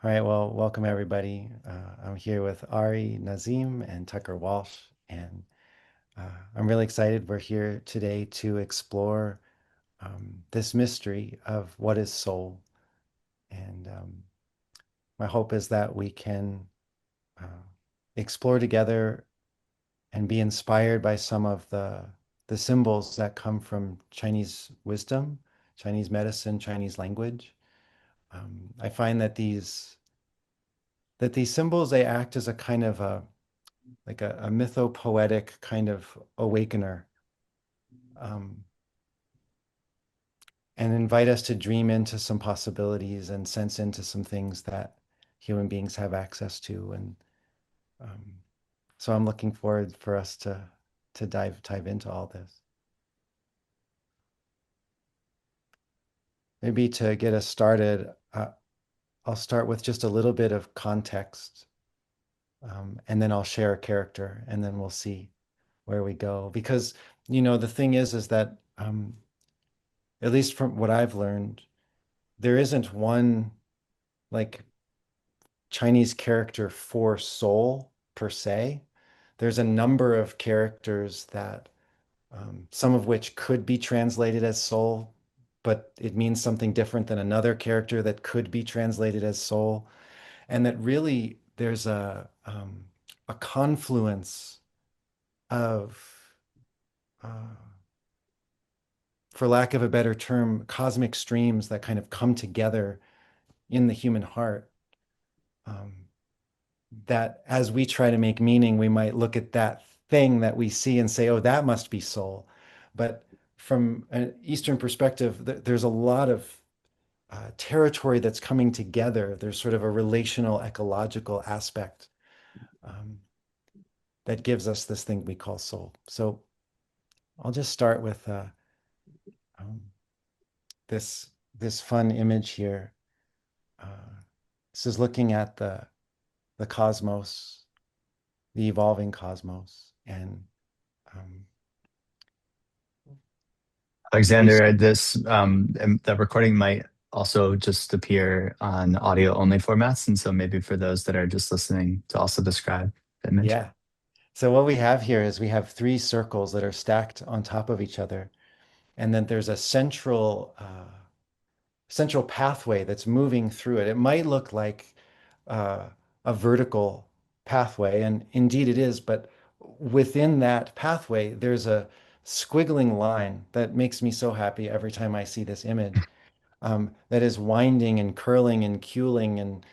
All right, well, welcome everybody. I'm here with Ari, Nazem, and Tucker Walsh, and I'm really excited. We're here today to explore this mystery of what is soul. And my hope is that we can uh, explore together and be inspired by some of the symbols that come from Chinese wisdom, Chinese medicine, Chinese language. I find that these symbols they act as a kind of a mythopoetic kind of awakener, um, and invite us to dream into some possibilities and sense into some things that human beings have access to. And um, so I'm looking forward for us to dive into all this. Maybe to get us started, I'll start with just a little bit of context, and then I'll share a character, and then we'll see where we go. Because the thing is that at least from what I've learned, there isn't one like Chinese character for soul per se. There's a number of characters that some of which could be translated as soul, but it means something different than another character that could be translated as soul. And that really there's a confluence of, uh, for lack of a better term, cosmic streams that kind of come together in the human heart. Um, that as we try to make meaning, we might look at that thing that we see and say, oh, that must be soul. But from an Eastern perspective, there's a lot of territory that's coming together. There's sort of a relational, ecological aspect um, that gives us this thing we call soul. So I'll just start with um, this fun image here. Uh, this is looking at the cosmos, the evolving cosmos, and um, based. Alexander, the recording might also just appear on audio only formats, and so maybe for those that are just listening to also describe the image. Yeah. So what we have here is we have three circles that are stacked on top of each other, and then there's a central pathway that's moving through it. It might look like uh, a vertical pathway, and indeed it is, but within that pathway, there's a squiggling line that makes me so happy every time I see this image. That is winding and curling and cueling and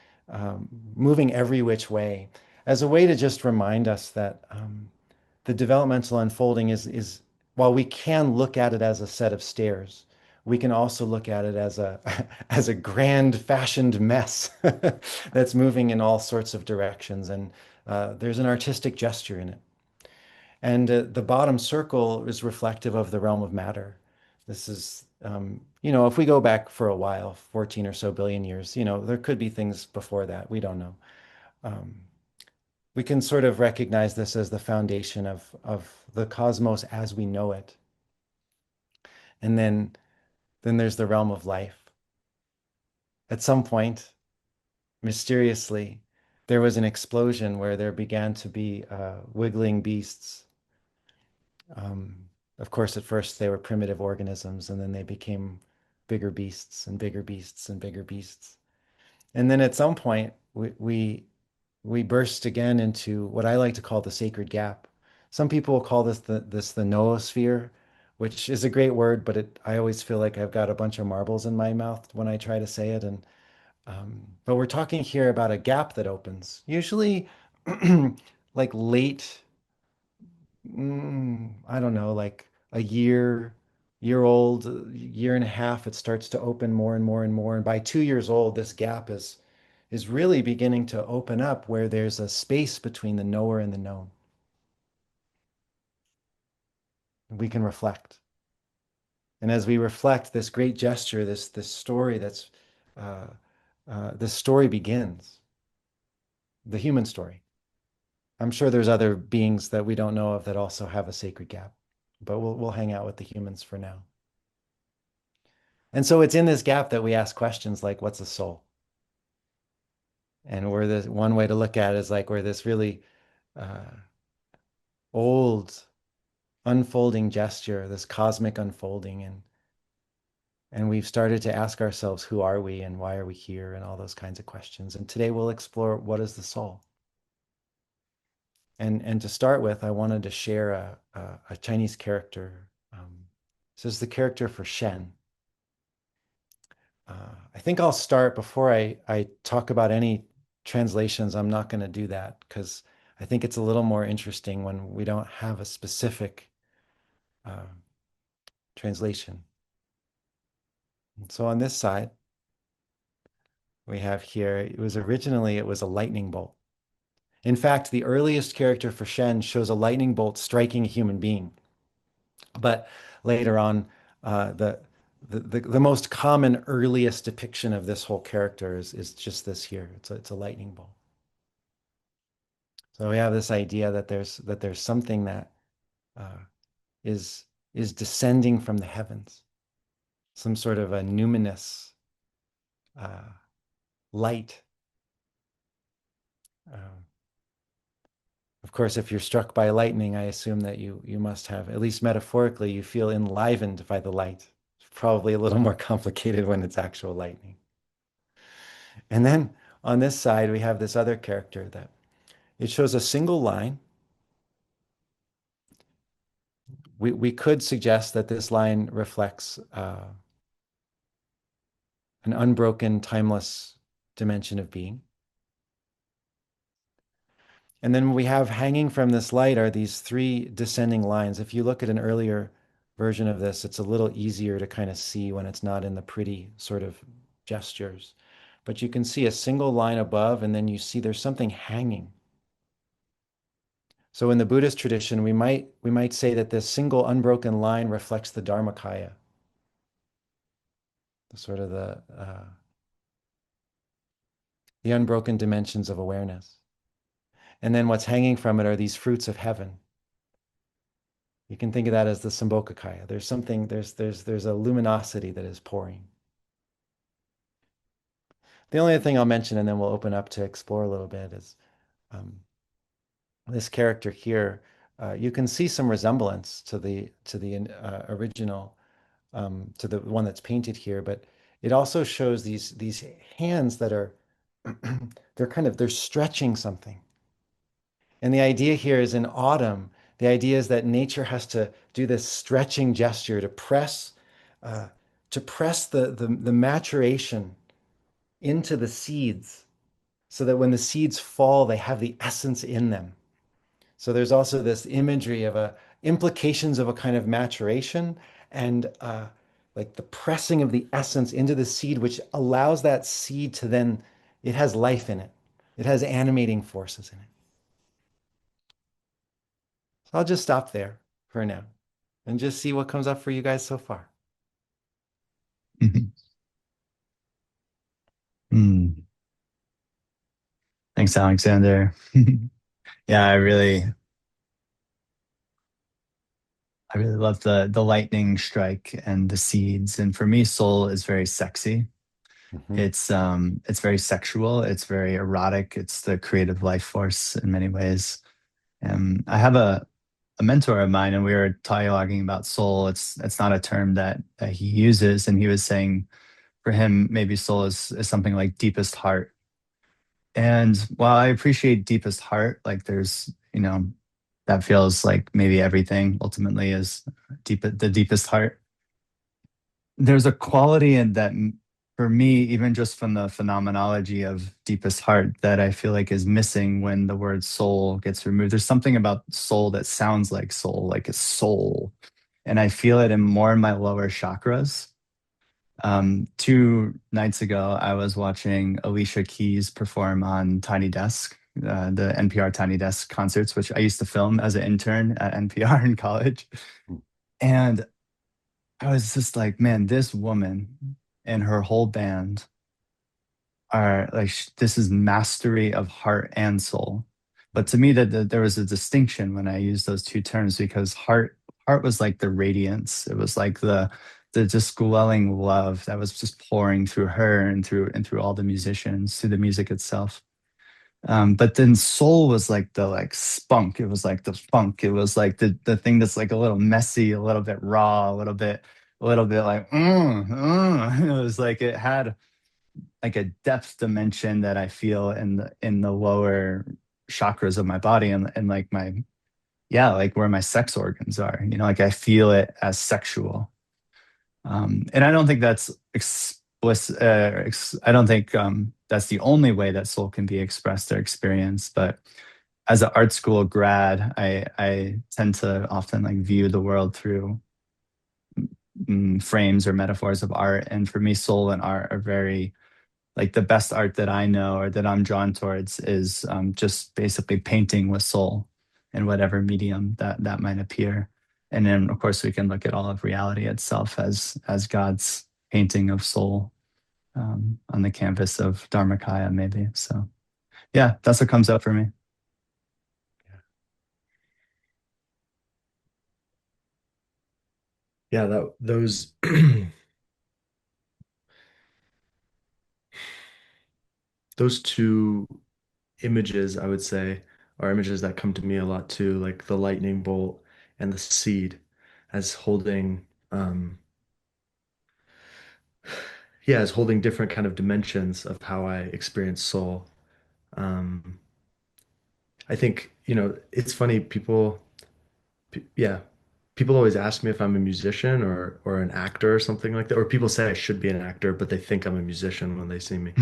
moving every which way as a way to just remind us that the developmental unfolding is while we can look at it as a set of stairs, we can also look at it as a as a grand fashioned mess that's moving in all sorts of directions, and there's an artistic gesture in it. And the bottom circle is reflective of the realm of matter. This is, if we go back for a while, 14 or so billion years, there could be things before that. We don't know. Um, we can sort of recognize this as the foundation of the cosmos as we know it. And then there's the realm of life. At some point, mysteriously, there was an explosion where there began to be wiggling beasts. Of course, at first they were primitive organisms, and then they became bigger beasts and bigger beasts and bigger beasts. And then at some point, we burst again into what I like to call the sacred gap. Some people will call this the noosphere, which is a great word, but I always feel like I've got a bunch of marbles in my mouth when I try to say it. And but we're talking here about a gap that opens, usually like late, I don't know, like a year old, year and a half, it starts to open more and more and more. And by 2 years old, this gap is really beginning to open up where there's a space between the knower and the known. We can reflect. And as we reflect this great gesture, this story uh, this story begins, the human story. I'm sure there's other beings that we don't know of that also have a sacred gap, but we'll hang out with the humans for now. And so it's in this gap that we ask questions like, what's a soul? And we're this one way to look at it is like we're this really uh, old unfolding gesture, this cosmic unfolding, and we've started to ask ourselves, who are we and why are we here, and all those kinds of questions. And today we'll explore what is the soul. And to start with, I wanted to share a Chinese character. This is the character for Shen. I think I'll start before I talk about any translations. I'm not going to do that because I think it's a little more interesting when we don't have a specific uh, translation. And so on this side, we have here, it was a lightning bolt. In fact, the earliest character for Shen shows a lightning bolt striking a human being. But later on, the most common earliest depiction of this whole character is just this here. It's a lightning bolt. So we have this idea that there's something that uh, is is descending from the heavens, some sort of a numinous uh, light. Um, of course, if you're struck by lightning, I assume that you must have, at least metaphorically, you feel enlivened by the light. It's probably a little more complicated when it's actual lightning. And then on this side, we have this other character that it shows a single line. We could suggest that this line reflects an unbroken, timeless dimension of being. And then we have hanging from this light are these three descending lines. If you look at an earlier version of this, it's a little easier to kind of see when it's not in the pretty sort of gestures. But you can see a single line above, and then you see there's something hanging. So in the Buddhist tradition, we might say that this single unbroken line reflects the Dharmakaya, the sort of the unbroken dimensions of awareness. And then what's hanging from it are these fruits of heaven. You can think of that as the Sambhogakaya. There's something, there's a luminosity that is pouring. The only other thing I'll mention, and then we'll open up to explore a little bit, is um, this character here. You can see some resemblance to the original, to the one that's painted here, but it also shows these hands that are they're stretching something. And the idea here is in autumn, the idea is that nature has to do this stretching gesture uh, to press the maturation into the seeds so that when the seeds fall, they have the essence in them. So there's also this imagery of implications of a kind of maturation and like the pressing of the essence into the seed, which allows that seed to then, it has life in it. It has animating forces in it. So I'll just stop there for now and just see what comes up for you guys so far. Mhm. Mm. Thanks, Alexander. Yeah, I really love the lightning strike and the seeds. And for me, soul is very sexy. Mhm. It's very sexual. It's very erotic. It's the creative life force in many ways. I have a mentor of mine, and we were dialoguing about soul. It's not a term that he uses, and he was saying for him maybe soul is something like deepest heart. And while I appreciate deepest heart, like there's that feels like maybe everything ultimately is the deepest heart. There's a quality in that for me, even just from the phenomenology of deepest heart, that I feel like is missing when the word soul gets removed. There's something about soul that sounds like a soul. And I feel it in more in my lower chakras. 2 nights ago, I was watching Alicia Keys perform on Tiny Desk, the NPR Tiny Desk concerts, which I used to film as an intern at NPR in college. And I was just like, man, this woman and her whole band are like, this is mastery of heart and soul. But to me, that there was a distinction when I used those two terms because heart was like the radiance. It was like the just glowing love that was just pouring through her and through all the musicians, through the music itself. But then soul was like the like spunk. It was like the funk. It was like the thing that's like a little messy, a little bit raw, a little bit like It was like it had like a depth dimension that I feel in the lower chakras of my body and like my yeah, like where my sex organs are. You know, like I feel it as sexual. And I don't think that's explicit. I don't think that's the only way that soul can be expressed or experienced. But as an art school grad, I tend to often like view the world through frames or metaphors of art. And for me, soul and art are very like the best art that I know or that I'm drawn towards is just basically painting with soul in whatever medium that might appear. And then of course we can look at all of reality itself as God's painting of soul on the canvas of Dharmakaya, maybe. So yeah, that's what comes up for me. Yeah, that those those two images, I would say, are images that come to me a lot too, like the lightning bolt and the seed as holding yeah, as holding different kind of dimensions of how I experience soul. Um, I think, it's funny, yeah, people always ask me if I'm a musician or an actor or something like that, or people say I should be an actor, but they think I'm a musician when they see me.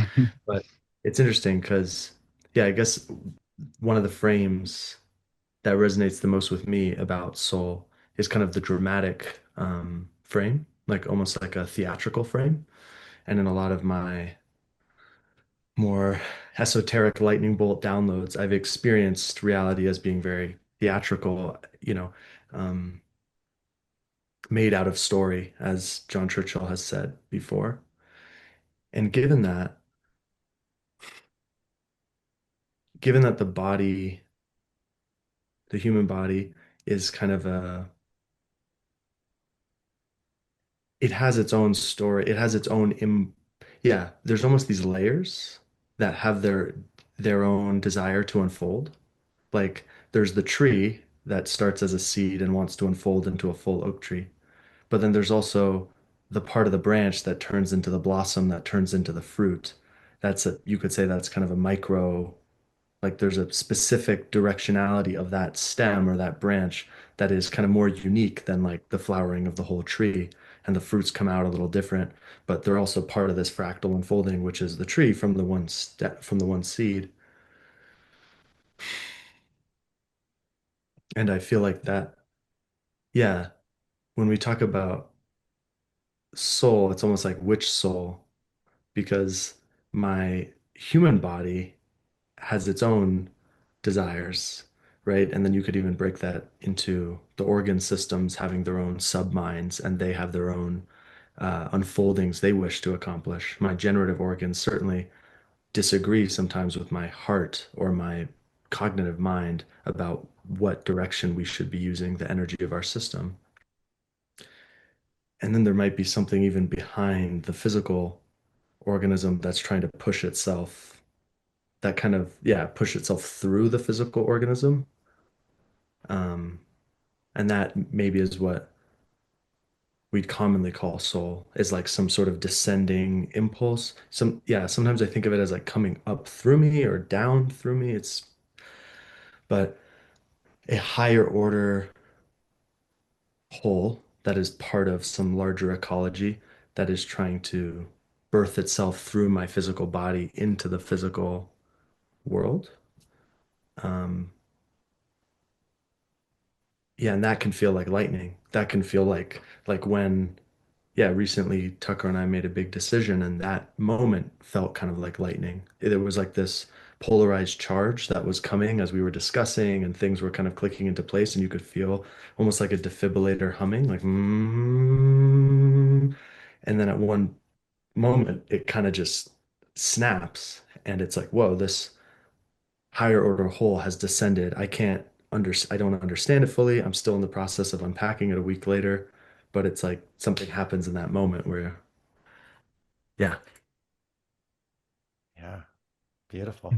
But it's interesting because, yeah, I guess one of the frames that resonates the most with me about soul is kind of the dramatic frame, like almost like a theatrical frame. And in a lot of my more esoteric lightning bolt downloads, I've experienced reality as being very theatrical, um, made out of story, as John Churchill has said before. And given that the human body is kind of it has its own story. It has its own yeah, there's almost these layers that have their own desire to unfold. Like there's the tree that starts as a seed and wants to unfold into a full oak tree. But then there's also the part of the branch that turns into the blossom that turns into the fruit. You could say that's kind of a micro, like there's a specific directionality of that stem or that branch that is kind of more unique than like the flowering of the whole tree. And the fruits come out a little different, but they're also part of this fractal unfolding, which is the tree from the one step from the one seed. And I feel like that, yeah, when we talk about soul, it's almost like which soul, because my human body has its own desires, right? And then you could even break that into the organ systems having their own subminds, and they have their own unfoldings they wish to accomplish. My generative organs certainly disagree sometimes with my heart or my cognitive mind about what direction we should be using the energy of our system. And then there might be something even behind the physical organism that's trying to push itself, that kind of, yeah, push itself through the physical organism. Um, and that maybe is what we'd commonly call soul, is like some sort of descending impulse. Yeah, sometimes I think of it as like coming up through me or down through me. But a higher order whole that is part of some larger ecology that is trying to birth itself through my physical body into the physical world. Um, yeah, and that can feel like lightning. That can feel like when, yeah, recently Tucker and I made a big decision, and that moment felt kind of like lightning. There was like this polarized charge that was coming as we were discussing, and things were kind of clicking into place, and you could feel almost like a defibrillator humming, like and then at one moment it kind of just snaps, and it's like, whoa, this higher order whole has descended. I don't understand it fully. I'm still in the process of unpacking it a week later, but it's like something happens in that moment where, yeah, Yeah, beautiful.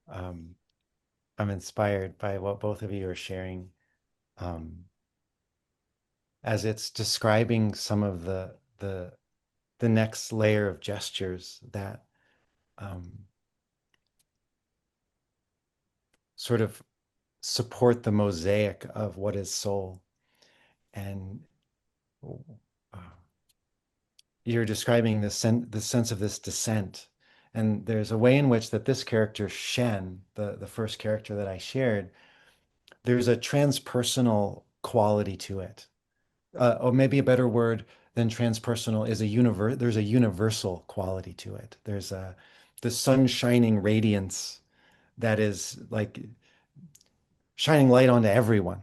um, I'm inspired by what both of you are sharing, um, as it's describing some of the next layer of gestures that sort of support the mosaic of what is soul. And uh, you're describing the sense of this descent. And there's a way in which that this character, Shen, the first character that I shared, there's a transpersonal quality to it. Or maybe a better word than transpersonal is there's a universal quality to it. There's the sun shining radiance that is like shining light onto everyone.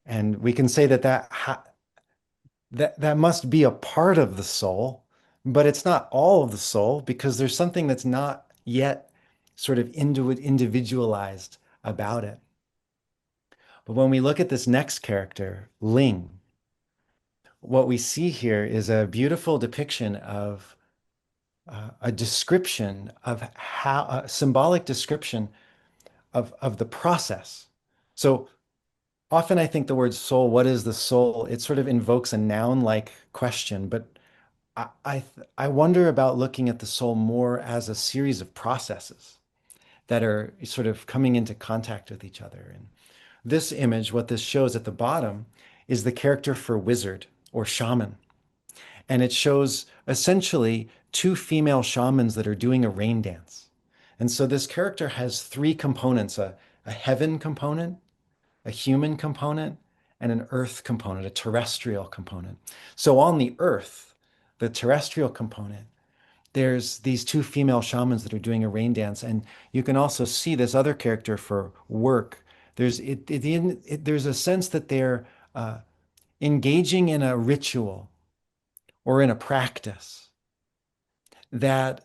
And we can say that that must be a part of the soul, but it's not all of the soul because there's something that's not yet sort of individualized about it. But when we look at this next character, Ling, what we see here is a beautiful depiction of a description of how a symbolic description of the process. So often I think the word soul, what is the soul? It sort of invokes a noun-like question, but I wonder about looking at the soul more as a series of processes that are sort of coming into contact with each other. And this image, what this shows at the bottom, is the character for wizard or shaman. And it shows essentially two female shamans that are doing a rain dance. And so this character has three components, a heaven component, a human component, and an earth component, a terrestrial component. So on the earth, the terrestrial component, there's these two female shamans that are doing a rain dance. And you can also see this other character for work. There's a sense that they're engaging in a ritual or in a practice that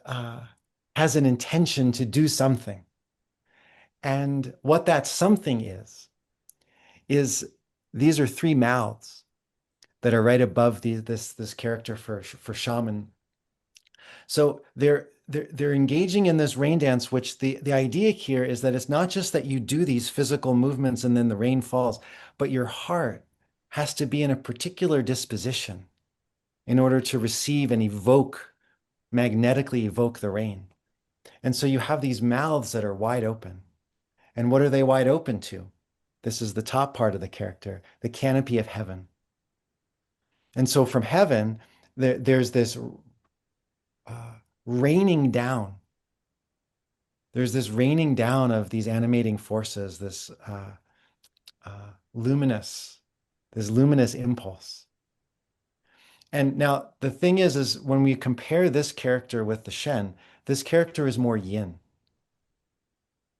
has an intention to do something. And what that something is these are three mouths that are right above this character for shaman. So they're engaging in this rain dance, which the idea here is that it's not just that you do these physical movements and then the rain falls, but your heart has to be in a particular disposition in order to receive and magnetically evoke the rain. And so you have these mouths that are wide open. And what are they wide open to? This is the top part of the character, the canopy of heaven. And so from heaven, there's this raining down. There's this raining down of these animating forces, luminous, this luminous impulse. And now the thing is when we compare this character with the Shen, this character is more yin,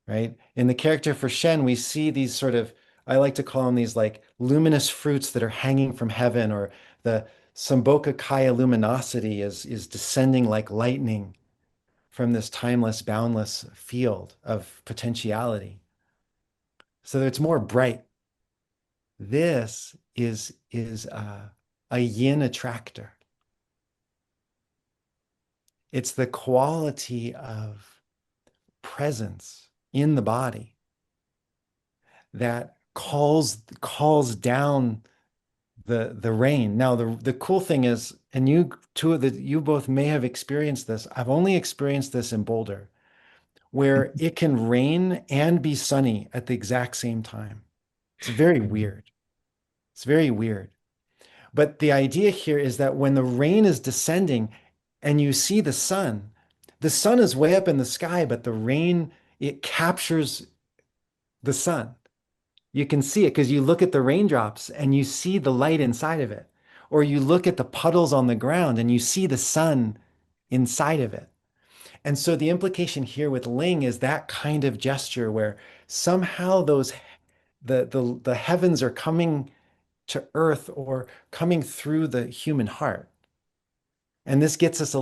right? In the character for Shen, we see these sort of, I like to call them these like luminous fruits that are hanging from heaven, or the Samboka Kaya luminosity is descending like lightning from this timeless, boundless field of potentiality. So it's more bright. This is a yin attractor. It's the quality of presence in the body that calls down the rain. Now the cool thing is, and you both may have experienced this. I've only experienced this in Boulder, where it can rain and be sunny at the exact same time. It's very weird. It's very weird. But the idea here is that when the rain is descending and you see the sun is way up in the sky, but the rain, it captures the sun. You can see it because you look at the raindrops and you see the light inside of it. Or you look at the puddles on the ground and you see the sun inside of it. And so the implication here with Ling is that kind of gesture where somehow the heavens are coming to earth or coming through the human heart. And this gets us um, a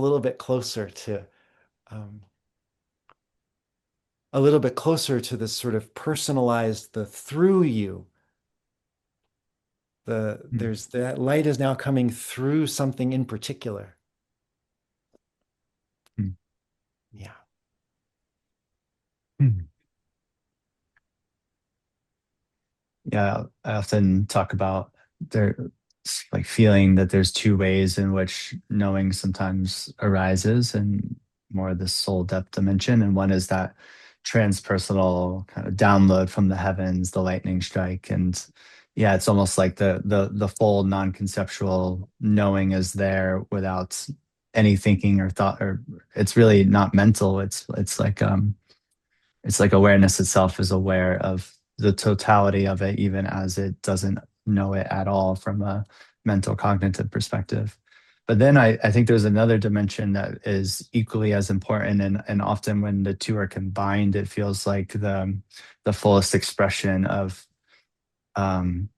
little bit closer to this sort of personalized, the through you. There's that light is now coming through something in particular. Mm. Yeah. Yeah, I often talk about there, like feeling that there's two ways in which knowing sometimes arises and more the soul depth dimension. And one is that transpersonal kind of download from the heavens, the lightning strike. And yeah, it's almost like the full non-conceptual knowing is there without any thinking or thought, or it's really not mental. It's like awareness itself is aware of the totality of it, even as it doesn't know it at all from a mental cognitive perspective. But then I think there's another dimension that is equally as important. And often when the two are combined, it feels like the fullest expression of um,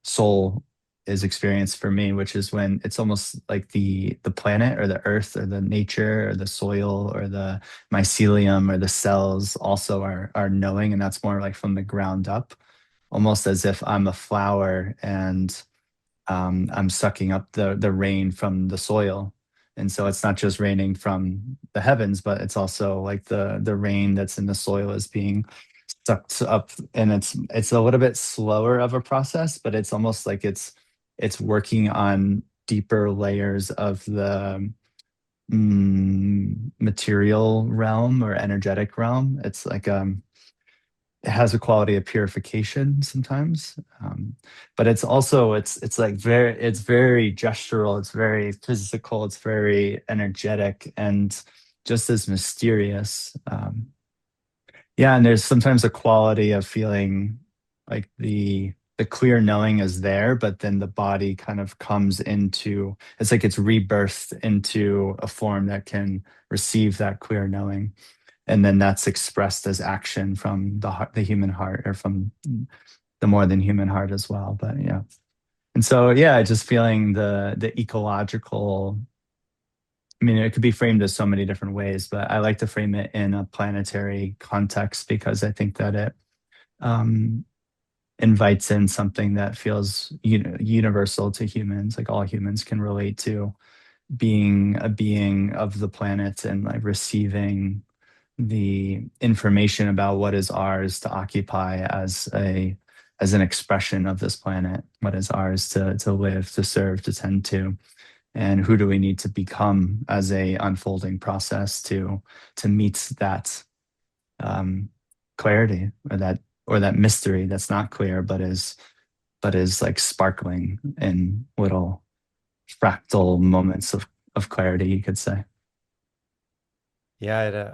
soul is experienced for me, which is when it's almost like the planet or the earth or the nature or the soil or the mycelium or the cells also are knowing, and that's more like from the ground up, almost as if I'm a flower and I'm sucking up the rain from the soil. And so it's not just raining from the heavens, but it's also like the rain that's in the soil is being sucked up, and it's a little bit slower of a process, but it's almost like it's working on deeper layers of the material realm or energetic realm. It's like it has a quality of purification sometimes, but it's also it's like it's very gestural, it's very physical, it's very energetic and just as mysterious. Yeah, and there's sometimes a quality of feeling like the clear knowing is there, but then the body kind of comes into, it's like it's rebirthed into a form that can receive that clear knowing, and then that's expressed as action from the heart, the human heart, or from the more than human heart as well. But yeah, and so yeah, just feeling the ecological. I mean, it could be framed as so many different ways, but I like to frame it in a planetary context because I think that it um, invites in something that feels universal to humans. Like all humans can relate to being a being of the planet and like receiving the information about what is ours to occupy as an expression of this planet, what is ours to live, to serve, to tend to, and who do we need to become as a unfolding process to meet that um, clarity or that mystery that's not clear but is like sparkling in little fractal moments of clarity, you could say. Yeah,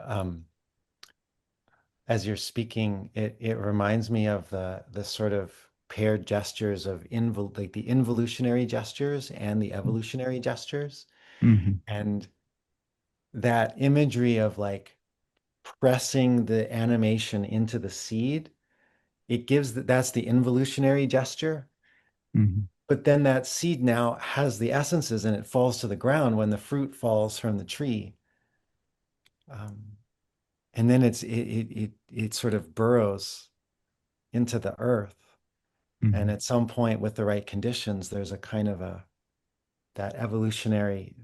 as you're speaking, it reminds me of the sort of paired gestures of like the involutionary gestures and the evolutionary gestures, Hmm. and that imagery of like pressing the animation into the seed. It gives that's the involutionary gesture, Hmm. but then that seed now has the essences and it falls to the ground when the fruit falls from the tree. Um, and then it sort of burrows into the earth. And Hmm. at some point, with the right conditions, there's a kind of that evolutionary.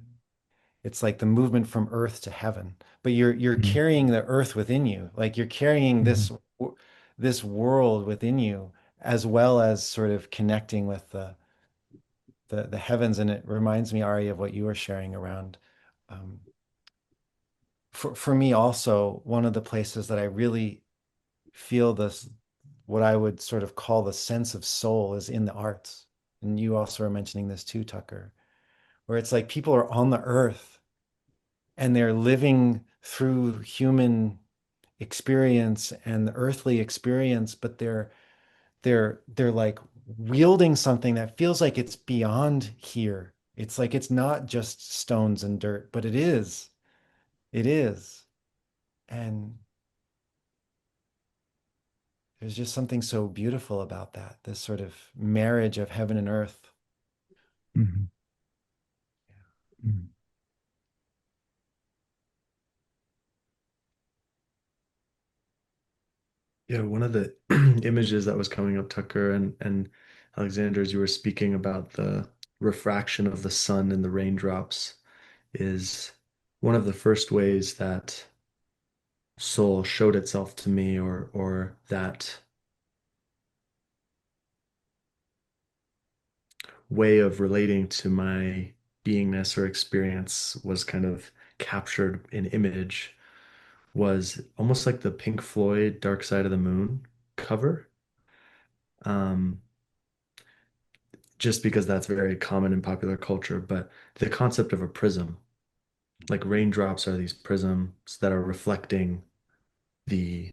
It's like the movement from earth to heaven. But you're Hmm. carrying the earth within you, like you're carrying Hmm. this world within you, as well as sort of connecting with the heavens. And it reminds me, Ari, of what you were sharing around. Um, for me, also, one of the places that I really feel this, what I would sort of call the sense of soul, is in the arts. And you also are mentioning this too, Tucker, where it's like people are on the earth and they're living through human experience and the earthly experience, but they're like wielding something that feels like it's beyond here. It's like it's not just stones and dirt, but it is. It is. And there's just something so beautiful about that, this sort of marriage of heaven and earth. Hmm. Hmm. Yeah, one of the images that was coming up, Tucker and Alexander, as you were speaking about the refraction of the sun and the raindrops, is one of the first ways that soul showed itself to me, or that way of relating to my beingness or experience was kind of captured in image was almost like the Pink Floyd Dark Side of the Moon cover. Um, just because that's very common in popular culture, but the concept of a prism, like raindrops are these prisms that are reflecting the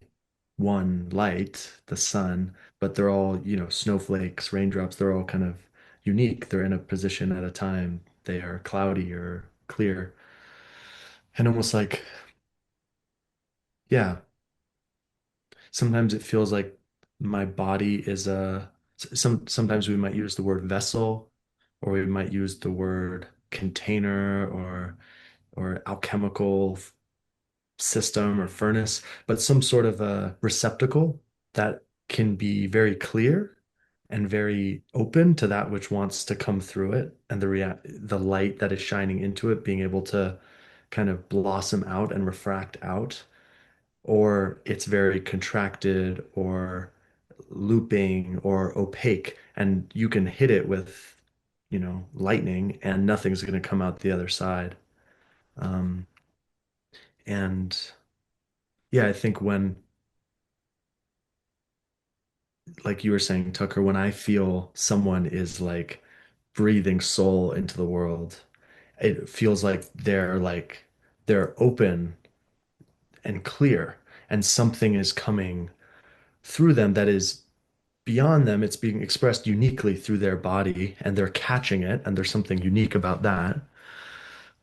one light, the sun, but they're all, snowflakes, raindrops, they're all kind of unique. They're in a position at a time. They are cloudy or clear. And almost like, yeah, sometimes it feels like my body is sometimes we might use the word vessel, or we might use the word container or alchemical system or furnace, but some sort of a receptacle that can be very clear and very open to that which wants to come through it, and the light that is shining into it being able to kind of blossom out and refract out, or it's very contracted or looping or opaque, and you can hit it with, lightning and nothing's going to come out the other side. Um, and yeah, I think when, like you were saying, Tucker, when I feel someone is like breathing soul into the world, it feels like they're open and clear, and something is coming through them that is beyond them. It's being expressed uniquely through their body, and they're catching it, and there's something unique about that.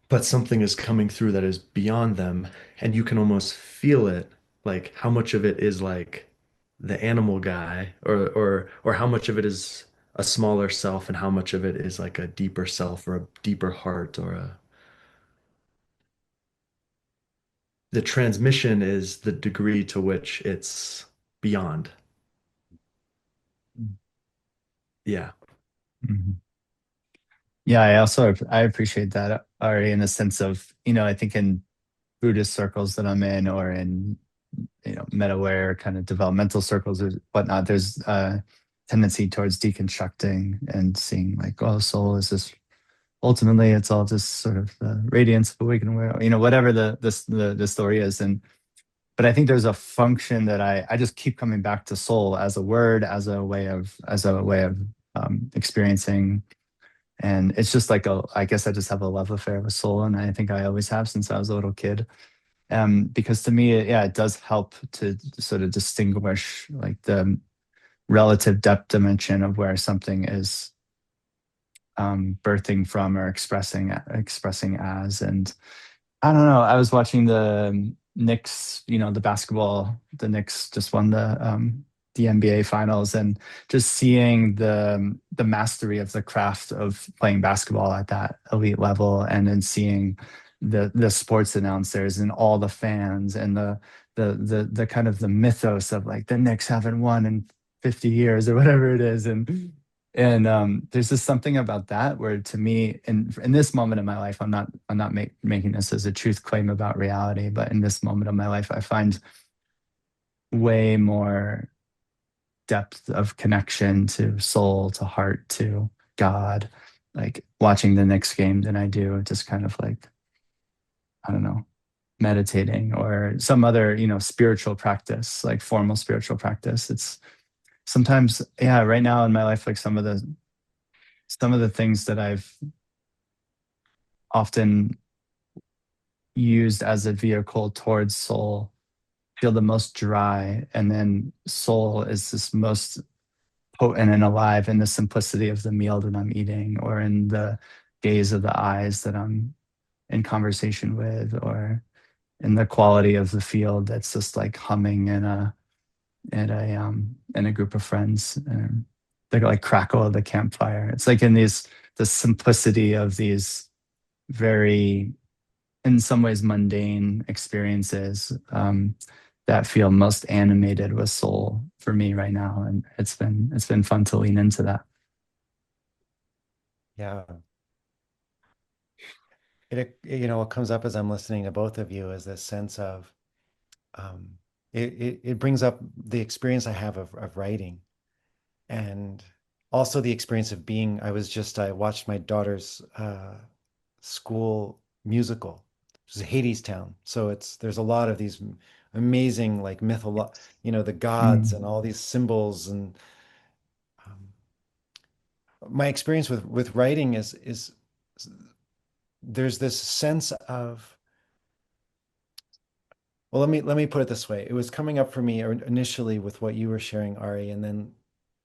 But something is coming through that is beyond them, and you can almost feel it, like how much of it is like the animal guy, or how much of it is a smaller self, and how much of it is like a deeper self or a deeper heart, or a the transmission is the degree to which it's beyond. Yeah. Mhm. Yeah, I appreciate that, Ari, in the sense of, I think in Buddhist circles that I'm in, or in meta-aware kind of developmental circles or whatnot, there's a tendency towards deconstructing and seeing like, oh, soul is this. Ultimately, it's all just sort of the radiance of awakening, whatever the story is. And but I think there's a function that I just keep coming back to soul as a word, as a way of experiencing. And it's just like I guess I just have a love affair with soul, and I think I always have since I was a little kid. Because to me, yeah, it does help to sort of distinguish like the relative depth dimension of where something is birthing from or expressing as. And I don't know. I was watching the Knicks, the Knicks just won the NBA finals, and just seeing the mastery of the craft of playing basketball at that elite level, and then seeing the sports announcers and all the fans, and the kind of the mythos of like the Knicks haven't won in 50 years or whatever it is. And there's just something about that where, to me, in this moment in my life, I'm not making this as a truth claim about reality, but in this moment of my life, I find way more depth of connection to soul, to heart, to God, like watching the next game than I do just kind of like, I don't know, meditating or some other, spiritual practice, like formal spiritual practice. It's sometimes, yeah, right now in my life, like some of the things that I've often used as a vehicle towards soul feel the most dry. And then soul is this most potent and alive in the simplicity of the meal that I'm eating, or in the gaze of the eyes that I'm in conversation with, or in the quality of the field that's just like humming in a group of friends. The like crackle of the campfire. It's like in the simplicity of these very, in some ways, mundane experiences that feel most animated with soul for me right now, and it's been fun to lean into that. Yeah. What comes up as I'm listening to both of you is this sense of um, it brings up the experience I have of writing. And also the experience of being, I watched my daughter's school musical, which is Hades Town. So there's a lot of these amazing like the gods Mm, and all these symbols. And um, my experience with writing is there's this sense of, well, let me put it this way. It was coming up for me initially with what you were sharing, Ari, and then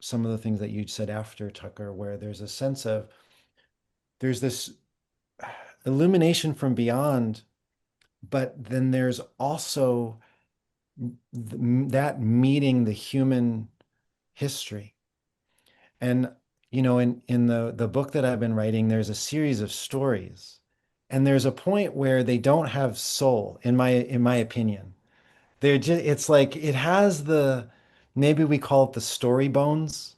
some of the things that you said after, Tucker, where there's a sense of there's this illumination from beyond, but then there's also that meeting the human history. And in the book that I've been writing, there's a series of stories, and there's a point where they don't have soul, in my opinion. It's like it has maybe we call it the story bones.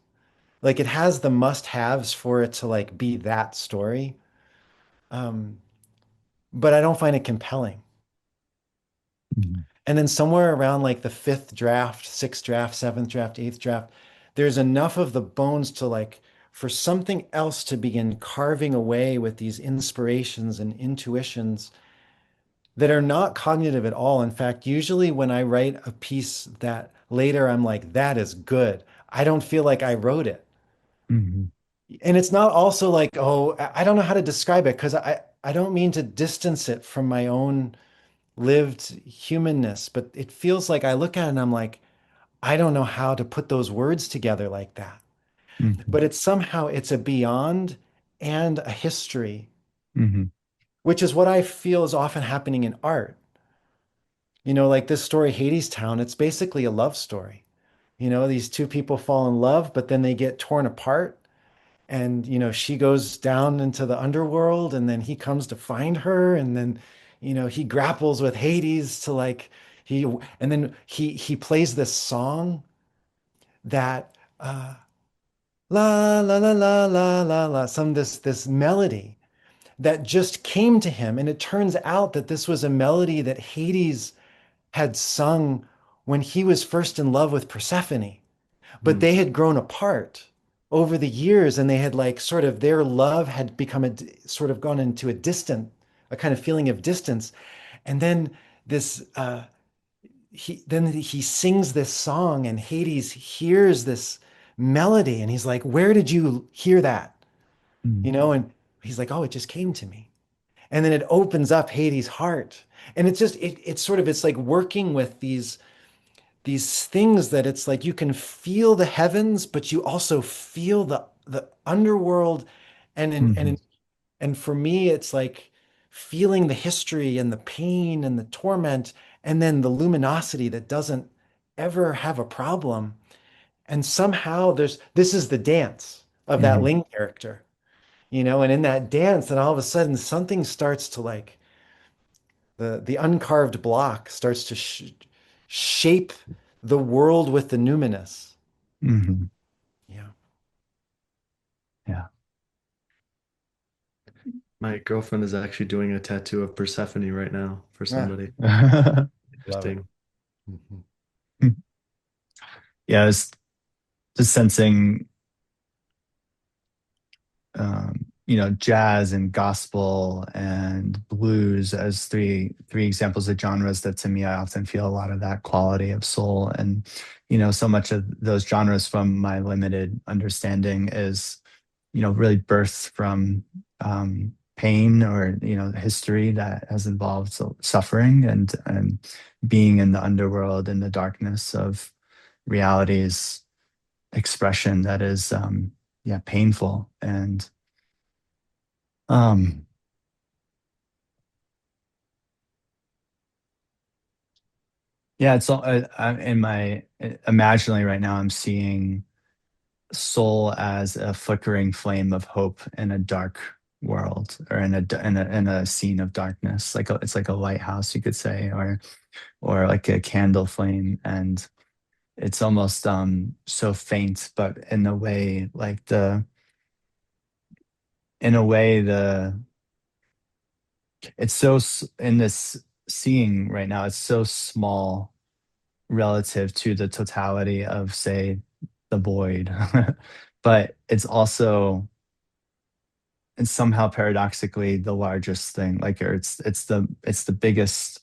Like it has the must-haves for it to like be that story. Um, but I don't find it compelling. mm, And then somewhere around like the fifth draft, sixth draft, seventh draft, eighth draft, there's enough of the bones to like for something else to begin carving away with these inspirations and intuitions that are not cognitive at all. In fact, usually when I write a piece that later I'm like, that is good, I don't feel like I wrote it. mm, And it's not also like, oh, I don't know how to describe it because I don't mean to distance it from my own lived humanness, but it feels like I look at it and I'm like, I don't know how to put those words together like that. mm, But it's a beyond and a history, mm, which is what I feel is often happening in art. Like this story, Hades Town, it's basically a love story. These two people fall in love, but then they get torn apart. And, she goes down into the underworld and then he comes to find her. And then, he grapples with Hades to like, and then he plays this song that, la, la, la, la, la, la, la, this melody that just came to him. And it turns out that this was a melody that Hades had sung when he was first in love with Persephone, but Mm. they had grown apart over the years and they had like sort of their love had become sort of gone into a kind of feeling of distance. And then this, he sings this song and Hades hears this melody and he's like, where did you hear that? mm, And he's like, oh, it just came to me. And then it opens up Hades' heart. And it's like working with these things that it's like you can feel the heavens, but you also feel the underworld. And mm, and for me, it's like feeling the history and the pain and the torment, and then the luminosity that doesn't ever have a problem. And somehow this is the dance of that mm, Ling character, and in that dance, then all of a sudden something starts to like the uncarved block starts to shape the world with the numinous. mm, Yeah. yeah. My girlfriend is actually doing a tattoo of Persephone right now for Ah, somebody. love it. Interesting. Mhm. Yeah, I was just sensing, jazz and gospel and blues as three examples of genres that to me I often feel a lot of that quality of soul. And so much of those genres from my limited understanding is really birthed from pain or history that has involved suffering and being in the underworld in the darkness of reality's expression that is yeah, painful. And um yeah, it's all in my imaginally right now I'm seeing soul as a flickering flame of hope in a dark world, or in a scene of darkness, it's like a lighthouse, you could say, or like a candle flame. And it's almost so faint, but in a way the it's in this seeing right now, it's so small relative to the totality of, say, the void. but it's also, and somehow paradoxically the largest thing, like, or it's the biggest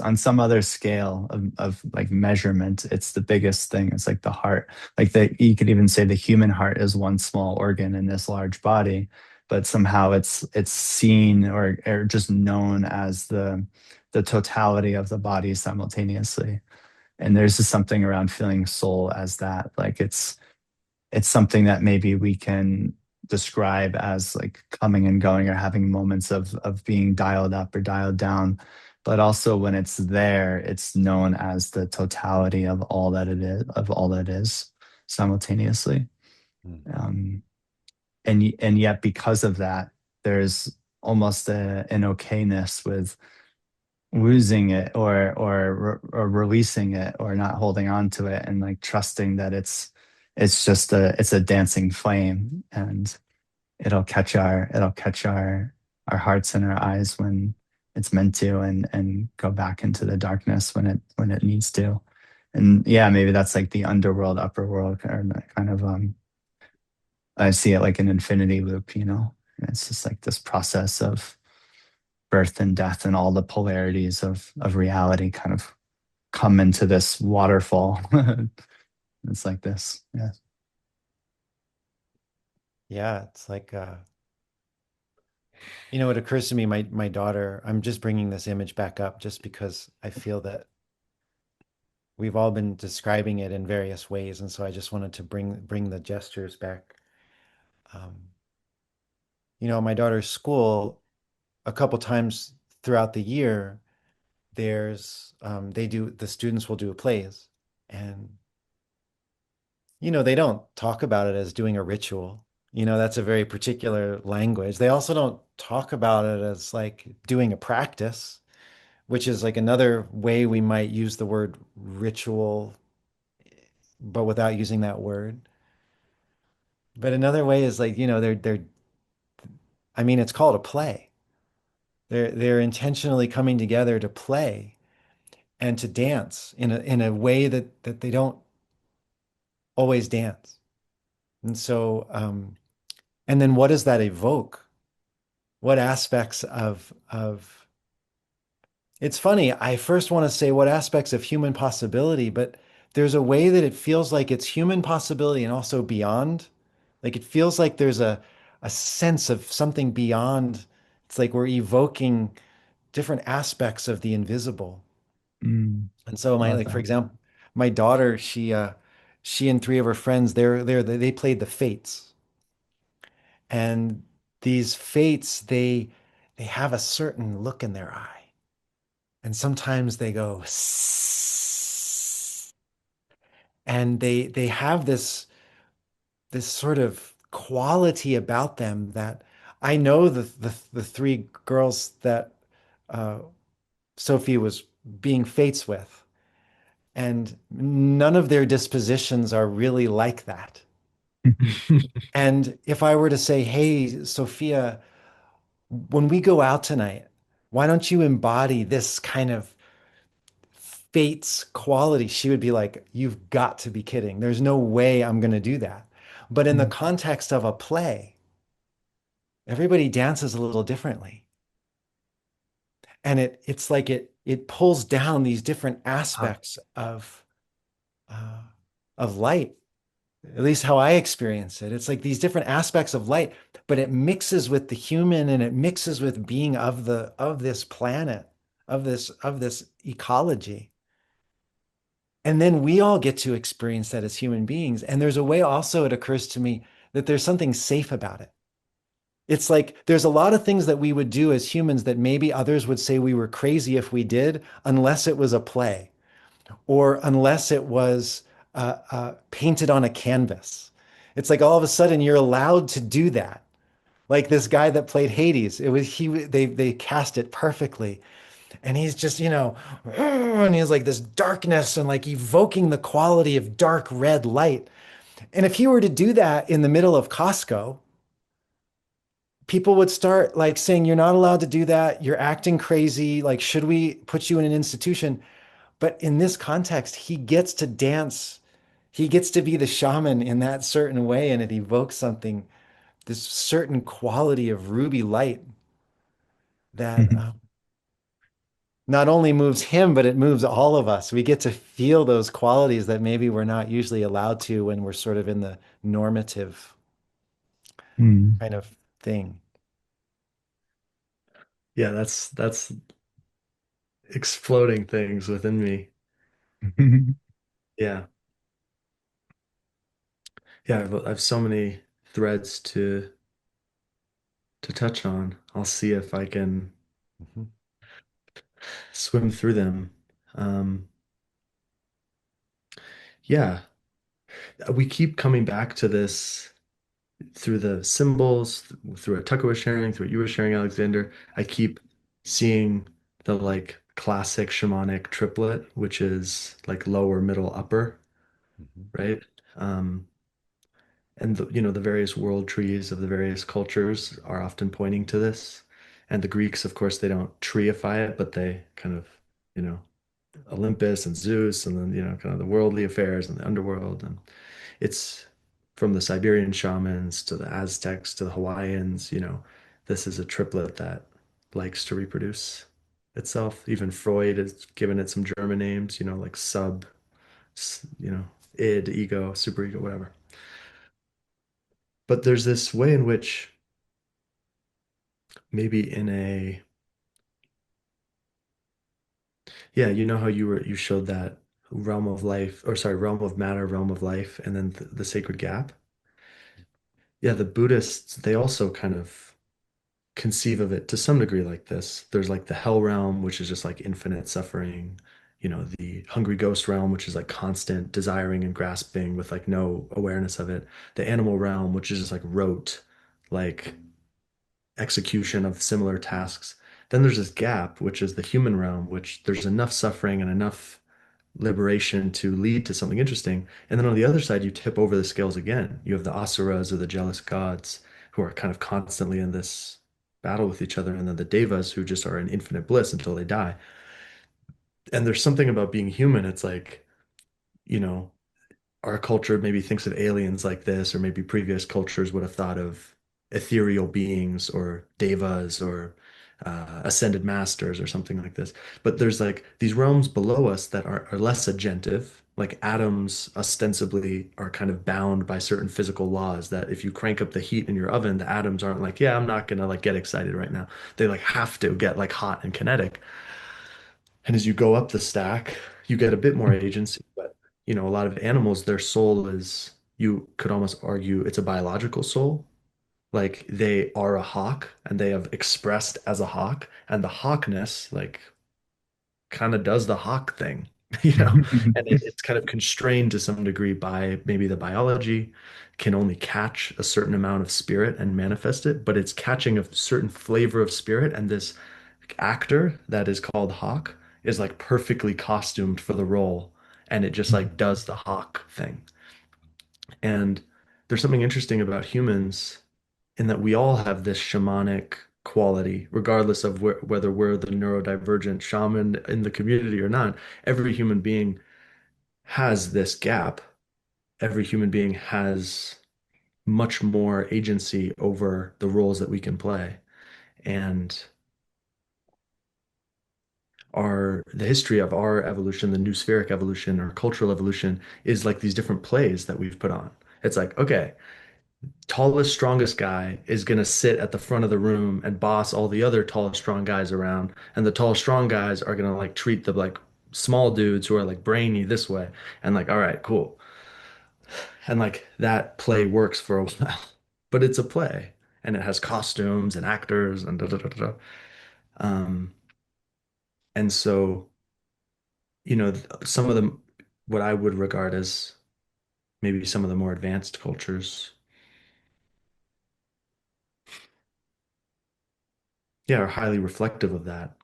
on some other scale of like measurement. It's the biggest thing. It's like the heart, like the, you could even say the human heart is one small organ in this large body, but somehow it's seen or just known as the totality of the body simultaneously. And there's just something around feeling soul as that, like it's something that maybe we can describe as like coming and going or having moments of being dialed up or dialed down, but also when it's there, it's known as the totality of all that it is, of all that is simultaneously. Mm. um, and yet because of that, there's almost an okayness with losing it, or releasing it, or not holding on to it, and like trusting that it's a dancing flame, and it'll catch our hearts and our eyes when it's meant to, and go back into the darkness when it needs to. And yeah, maybe that's like the underworld, upper world, or that kind of I see it like an infinity loop, you know. And it's just like this process of birth and death, and all the polarities of reality kind of come into this waterfall. It's like this. Yeah. Yeah, it's like it occurs to me, my daughter, I'm just bringing this image back up just because I feel that we've all been describing it in various ways, and so I just wanted to bring the gestures back. Um, my daughter's school, a couple times throughout the year, the students will do plays, and they don't talk about it as doing a ritual. That's a very particular language. They also don't talk about it as like doing a practice, which is like another way we might use the word ritual, but without using that word. But another way is like, I mean, it's called a play. They're intentionally coming together to play and to dance in a way that they don't always dance. And so, and then what does that evoke? What aspects of it's funny, I first want to say what aspects of human possibility, but there's a way that it feels like it's human possibility and also beyond. Like it feels like there's a sense of something beyond. It's like we're evoking different aspects of the invisible. Mm, And so my love like for that. example, my daughter, she and three of her friends, they played the Fates. And these Fates, they have a certain look in their eye. And sometimes they go "Sss," and they have this sort of quality about them that I know the three girls that uh, Sophie was being Fates with, and none of their dispositions are really like that. And if I were to say, "Hey, Sophia, when we go out tonight, why don't you embody this kind of Fate's quality?" She would be like, "You've got to be kidding. There's no way I'm going to do that." But in the Mm, context of a play, everybody dances a little differently. And it's like it pulls down these different wow. aspects uh, of light, at least how I experience it. It's like these different aspects of light, but it mixes with the human and it mixes with being of this planet, of this ecology. And then we all get to experience that as human beings. And there's a way also, it occurs to me, that there's something safe about it. It's like there's a lot of things that we would do as humans that maybe others would say we were crazy if we did, unless it was a play or unless it was painted on a canvas. It's like all of a sudden you're allowed to do that. Like this guy that played Hades, it was they cast it perfectly. And he's just, and he's like this darkness and like evoking the quality of dark red light. And if he were to do that in the middle of Costco, people would start like saying, "You're not allowed to do that. You're acting crazy. Like, should we put you in an institution?" But in this context, he gets to dance he gets to be the shaman in that certain way, and it evokes something, this certain quality of ruby light that not only moves him, but it moves all of us. We get to feel those qualities that maybe we're not usually allowed to when we're sort of in the normative Mm. kind of thing. Yeah, that's exploding things within me. Yeah. Yeah, I've so many threads to touch on. I'll see if I can Mhm, swim through them. Um, yeah, we keep coming back to this through the symbols, through what Tucker was sharing, through what you were sharing, Alexander. I keep seeing the like classic shamanic triplet, which is like lower, middle, upper, mhm, right? Um, and the various world trees of the various cultures are often pointing to this. And the Greeks, of course, they don't treeify it, but they kind of, you know, Olympus and Zeus, and then, kind of the worldly affairs and the underworld. And it's from the Siberian shamans to the Aztecs to the Hawaiians, this is a triplet that likes to reproduce itself. Even Freud has given it some German names, like sub, id, ego, superego, whatever. But there's this way in which maybe in a, yeah, how you showed that realm of life, or sorry, realm of matter, realm of life, and then the sacred gap. Yeah, the Buddhists, they also kind of conceive of it to some degree like this. There's like the hell realm, which is just like infinite suffering, the hungry ghost realm, which is like constant desiring and grasping with like no awareness of it. The animal realm, which is just like rote, like execution of similar tasks. Then there's this gap, which is the human realm, which there's enough suffering and enough liberation to lead to something interesting. And then on the other side, you tip over the scales again. You have the asuras or the jealous gods who are kind of constantly in this battle with each other, and then the devas who just are in infinite bliss until they die. And there's something about being human. It's like, you know, our culture maybe thinks of aliens like this, or maybe previous cultures would have thought of ethereal beings or devas or ascended masters or something like this. But there's like these realms below us that are less agentive. Like atoms ostensibly are kind of bound by certain physical laws that if you crank up the heat in your oven, the atoms aren't like, yeah, I'm not gonna like get excited right now. They like have to get like hot and kinetic. And as you go up the stack, you get a bit more agency. But, a lot of animals, their soul is, you could almost argue it's a biological soul. Like they are a hawk and they have expressed as a hawk. And the hawkness, like, kind of does the hawk thing, and it's kind of constrained to some degree by maybe the biology can only catch a certain amount of spirit and manifest it, but it's catching a certain flavor of spirit. And this actor that is called Hawk is like perfectly costumed for the role, and it just like does the Hawk thing. And there's something interesting about humans in that we all have this shamanic quality, regardless of whether we're the neurodivergent shaman in the community or not. Every human being has this gap. Every human being has much more agency over the roles that we can play. And the history of our evolution, the new spheric evolution or cultural evolution, is like these different plays that we've put on. It's like, okay, tallest, strongest guy is going to sit at the front of the room and boss all the other tall, strong guys around. And the tall, strong guys are going to like treat the like small dudes who are like brainy this way. And like, all right, cool. And like that play works for a while, but it's a play and it has costumes and actors and da da da da. Um, and so, some of them, what I would regard as maybe some of the more advanced cultures, yeah, are highly reflective of that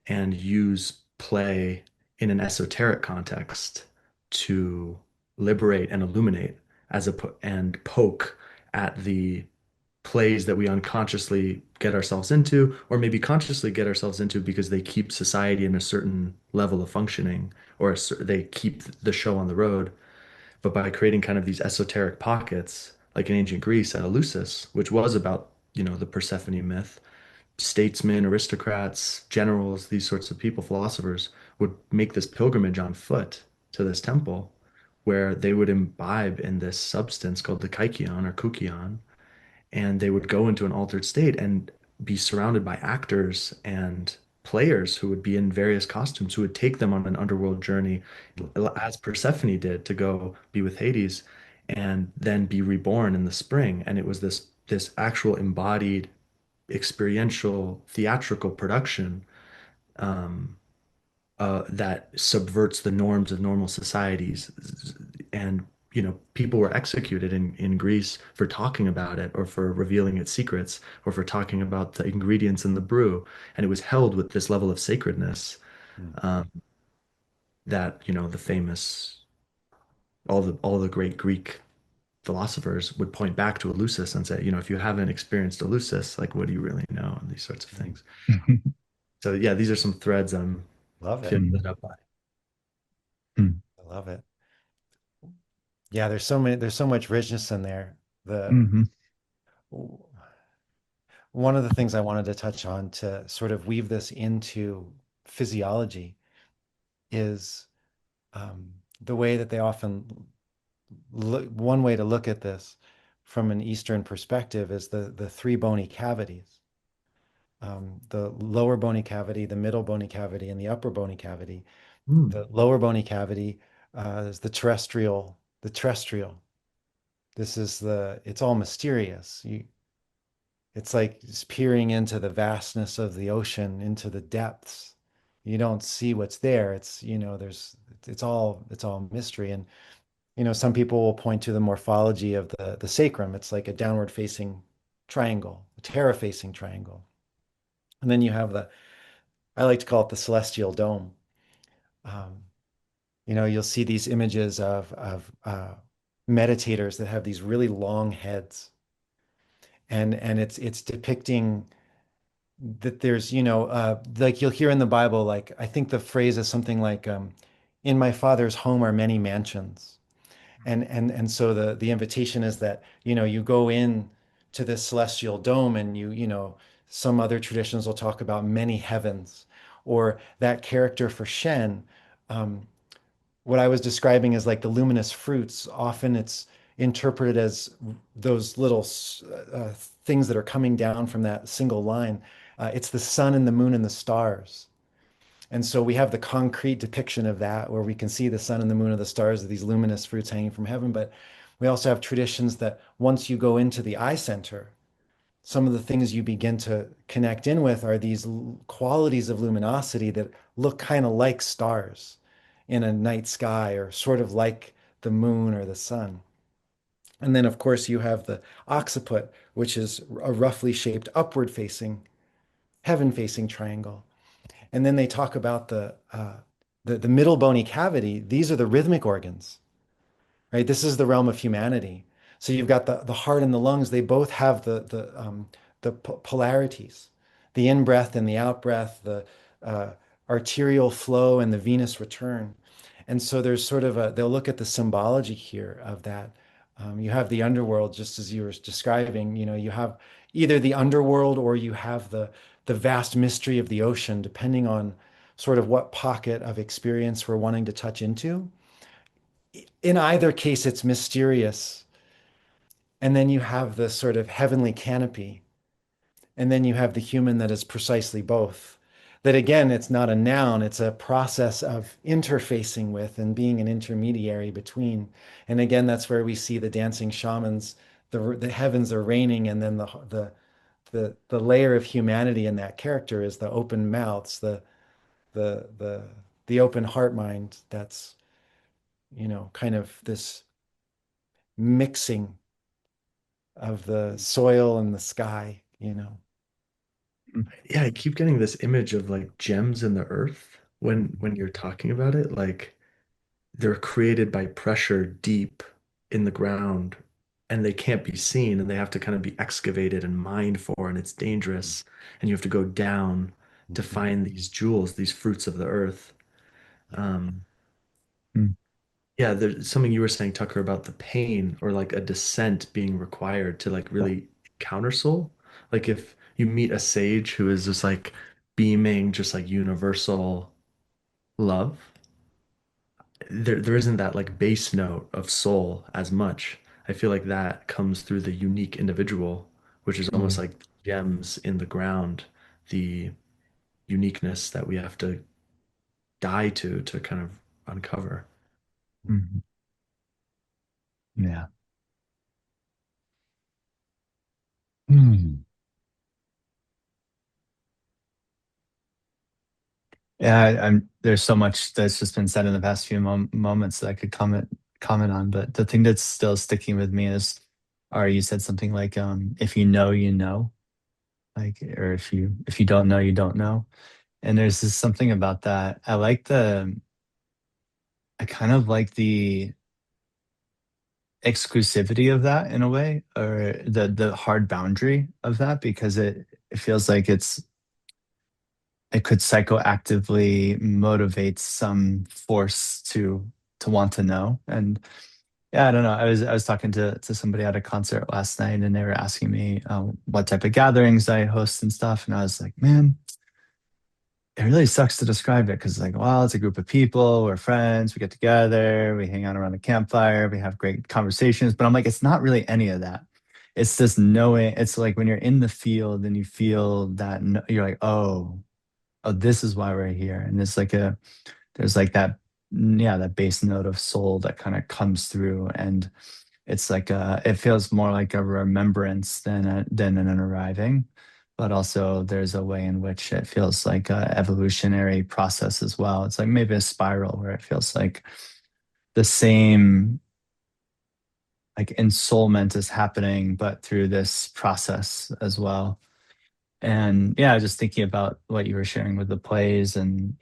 and use play in an esoteric context to liberate and illuminate and poke at the plays that we unconsciously get ourselves into, or maybe consciously get ourselves into because they keep society in a certain level of functioning, or they keep the show on the road. but by creating kind of these esoteric pockets, like in ancient Greece at Eleusis, which was about, the Persephone myth, statesmen, aristocrats, generals, these sorts of people, philosophers, would make this pilgrimage on foot to this temple where they would imbibe in this substance called the kykeon or kukion, and they would go into an altered state and be surrounded by actors and players who would be in various costumes who would take them on an underworld journey as Persephone did to go be with Hades and then be reborn in the spring. And it was this actual embodied experiential theatrical production um, that subverts the norms of normal societies. And, people were executed in Greece for talking about it or for revealing its secrets or for talking about the ingredients in the brew. And it was held with this level of sacredness Mm. um, that, the famous, all the great Greek philosophers would point back to Eleusis and say, if you haven't experienced Eleusis, like, what do you really know? And these sorts of Mm. things. So yeah, these are some threads I'm Love it. feeling lit up by. I love it. Yeah, there's so much richness in there. The Mhm. one of the things I wanted to touch on to sort of weave this into physiology is um, the way that they often look. One way to look at this from an Eastern perspective is the three bony cavities. The lower bony cavity, the middle bony cavity, and the upper bony cavity. Hmm. The lower bony cavity is the terrestrial. The terrestrial. It's all mysterious. It's like just peering into the vastness of the ocean, into the depths. You don't see what's there. It's all mystery. And, some people will point to the morphology of the sacrum. It's like a downward facing triangle, a terra facing triangle. And then you have I like to call it the celestial dome. Um, you'll see these images of meditators that have these really long heads, and it's depicting that there's like you'll hear in the Bible, like I think the phrase is something like in my father's home are many mansions, and so the invitation is that you go in to this celestial dome, and some other traditions will talk about many heavens, or that character for Shen. um, what I was describing is like the luminous fruits. Often it's interpreted as those little things that are coming down from that single line. It's the sun and the moon and the stars. And so we have the concrete depiction of that where we can see the sun and the moon and the stars of these luminous fruits hanging from heaven. But we also have traditions that once you go into the eye center, some of the things you begin to connect in with are these qualities of luminosity that look kind of like stars in a night sky or sort of like the moon or the sun. And then, of course, you have the occiput, which is a roughly shaped upward facing, heaven facing triangle. And then they talk about the middle bony cavity. These are the rhythmic organs, right? This is the realm of humanity. So you've got the heart and the lungs. They both have the polarities, the in breath and the out breath, the uh, arterial flow and the venous return. And so there's sort of they'll look at the symbology here of that. You have the underworld, just as you were describing. You have either the underworld or you have the vast mystery of the ocean, depending on sort of what pocket of experience we're wanting to touch into. In either case, it's mysterious. And then you have the sort of heavenly canopy. And then you have the human that is precisely both. That again, it's not a noun, it's a process of interfacing with and being an intermediary between. And again, that's where we see the dancing shamans, the heavens are raining, and then the layer of humanity in that character is the open mouths, the the the open heart mind that's, kind of this mixing of the soil and the sky. Yeah, I keep getting this image of like gems in the earth when you're talking about it. Like they're created by pressure deep in the ground and they can't be seen and they have to kind of be excavated and mined for and it's dangerous and you have to go down to find these jewels, these fruits of the earth. Um, Mm. Yeah, there's something you were saying, Tucker, about the pain or like a descent being required to like Yeah. really encounter soul. Like if you meet a sage who is just like beaming, just like universal love, there isn't that like bass note of soul as much. I feel like that comes through the unique individual, which is almost Mm. like gems in the ground, the uniqueness that we have to die to kind of uncover. Mhm. Yeah. Hmm. Yeah, I'm there's so much that's just been said in the past few moments that I could comment on, but the thing that's still sticking with me is, or you said something like, if you know, you know, like, or if you don't know, you don't know. And there's just something about that. I kind of like the exclusivity of that in a way, or the hard boundary of that, because it feels like it could psychoactively motivate some force to want to know. And yeah, I don't know. I was talking to somebody at a concert last night, and they were asking me what type of gatherings I host and stuff, and I was like, man, it really sucks to describe it because like, well, it's a group of people, we're friends, we get together, we hang out around the campfire, we have great conversations. But I'm like, it's not really any of that. It's just knowing. It's like when you're in the field and you feel that you're like, oh, this is why we're here. And there's like that, yeah, that bass note of soul that kind of comes through. And it's like it feels more like a remembrance than an arriving. But also there's a way in which it feels like a evolutionary process as well. It's like maybe a spiral where it feels like the same like ensoulment is happening, but through this process as well. And yeah, just thinking about what you were sharing with the plays and,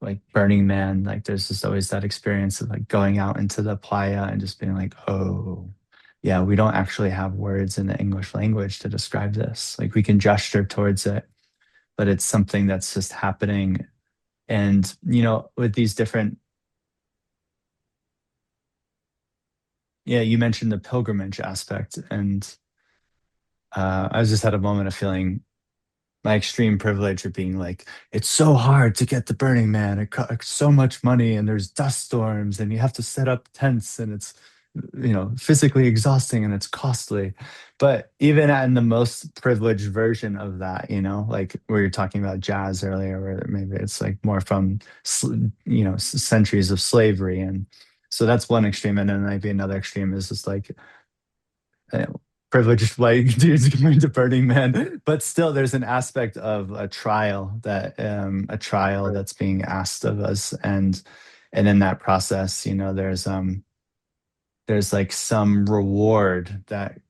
like Burning Man, like there's just always that experience of like going out into the playa and just being like, oh, yeah, we don't actually have words in the English language to describe this. Like we can gesture towards it, but it's something that's just happening. And, with these different, yeah, you mentioned the pilgrimage aspect. And I was just had a moment of feeling my extreme privilege of being like, it's so hard to get to Burning Man. It costs so much money, and there's dust storms, and you have to set up tents, and it's, physically exhausting and it's costly. But even in the most privileged version of that, like where you're talking about jazz earlier, where maybe it's like more from, centuries of slavery. And so that's one extreme. And then maybe another extreme is just like, uh, privileged white dudes going to Burning Man, but still there's an aspect of a trial Right. that's being asked of us, and in that process, there's like some reward that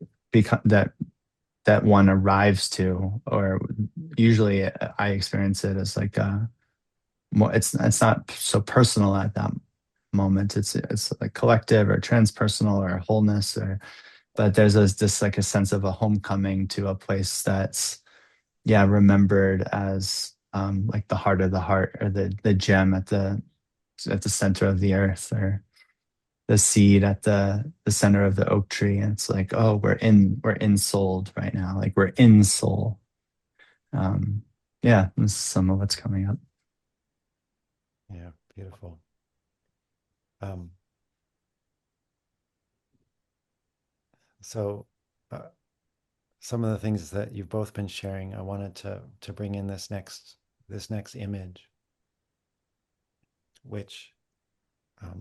one arrives to, or usually I experience it as like a more. It's not so personal at that moment. It's like collective or transpersonal or wholeness, or but there's this like a sense of a homecoming to a place that's, yeah, remembered as like the heart of the heart, or the gem at the center of the earth, or the seed at the center of the oak tree. And it's like, oh, we're in souled right now, like we're in soul. um yeah, this is some of what's coming up. Yeah, beautiful. Um, so uh, some of the things that you've both been sharing, I wanted to bring in this next image, which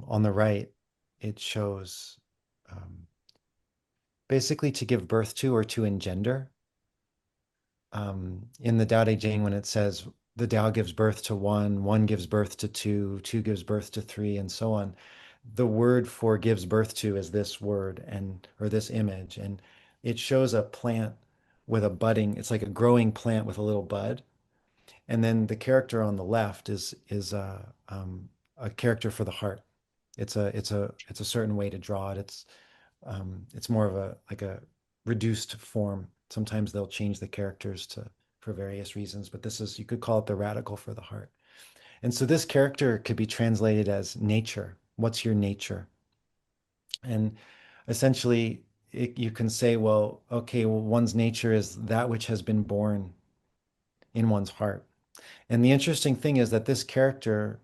on the right, it shows um, basically to give birth to or to engender. In the Tao Te Ching, when it says the Tao gives birth to one, one gives birth to two, two gives birth to three, and so on, the word for gives birth to is this word and or this image, and it shows a plant with a budding. It's like a growing plant with a little bud, and then the character on the left is a character for the heart. It's a certain way to draw it. It's more of a like a reduced form. Sometimes they'll change the characters to for various reasons, but this is you could call it the radical for the heart. And so this character could be translated as nature. What's your nature? And essentially, you can say, well, okay, well, one's nature is that which has been born in one's heart. And the interesting thing is that this character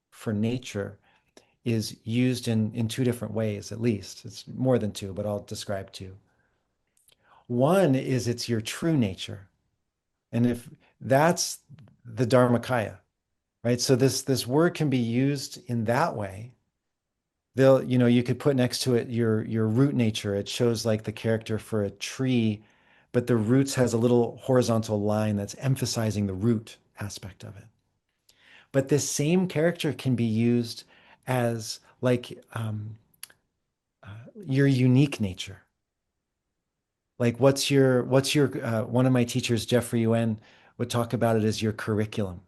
for nature is used in two different ways, at least. It's more than two, but I'll describe two. One is it's your true nature. And if that's the Dharmakaya, right? So this word can be used in that way. They'll, you could put next to it your root nature. It shows like the character for a tree, but the roots has a little horizontal line that's emphasizing the root aspect of it. But this same character can be used as like your unique nature. Like what's your one of my teachers, Jeffrey Yuen, would talk about it as your curriculum.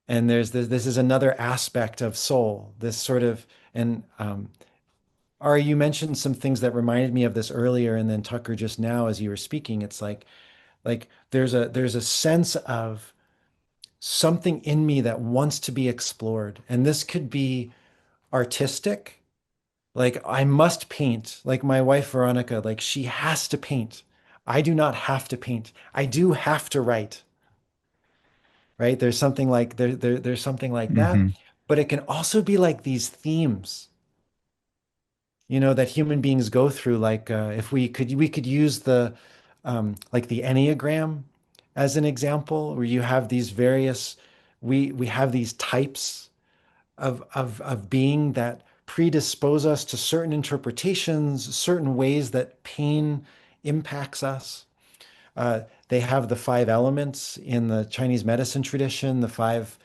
And this is another aspect of soul, this sort of, and Ari, you mentioned some things that reminded me of this earlier, and then Tucker just now as you were speaking, it's like there's a sense of something in me that wants to be explored. And this could be artistic. Like I must paint, like my wife Veronica, like she has to paint. I do not have to paint. I do have to write, right? There's something like there's something like that. Hmm. But it can also be like these themes, that human beings go through. Like if we could use the like the Enneagram as an example, where you have these various we have these types of being that predispose us to certain interpretations, certain ways that pain impacts us. They have the five elements in the Chinese medicine tradition, the five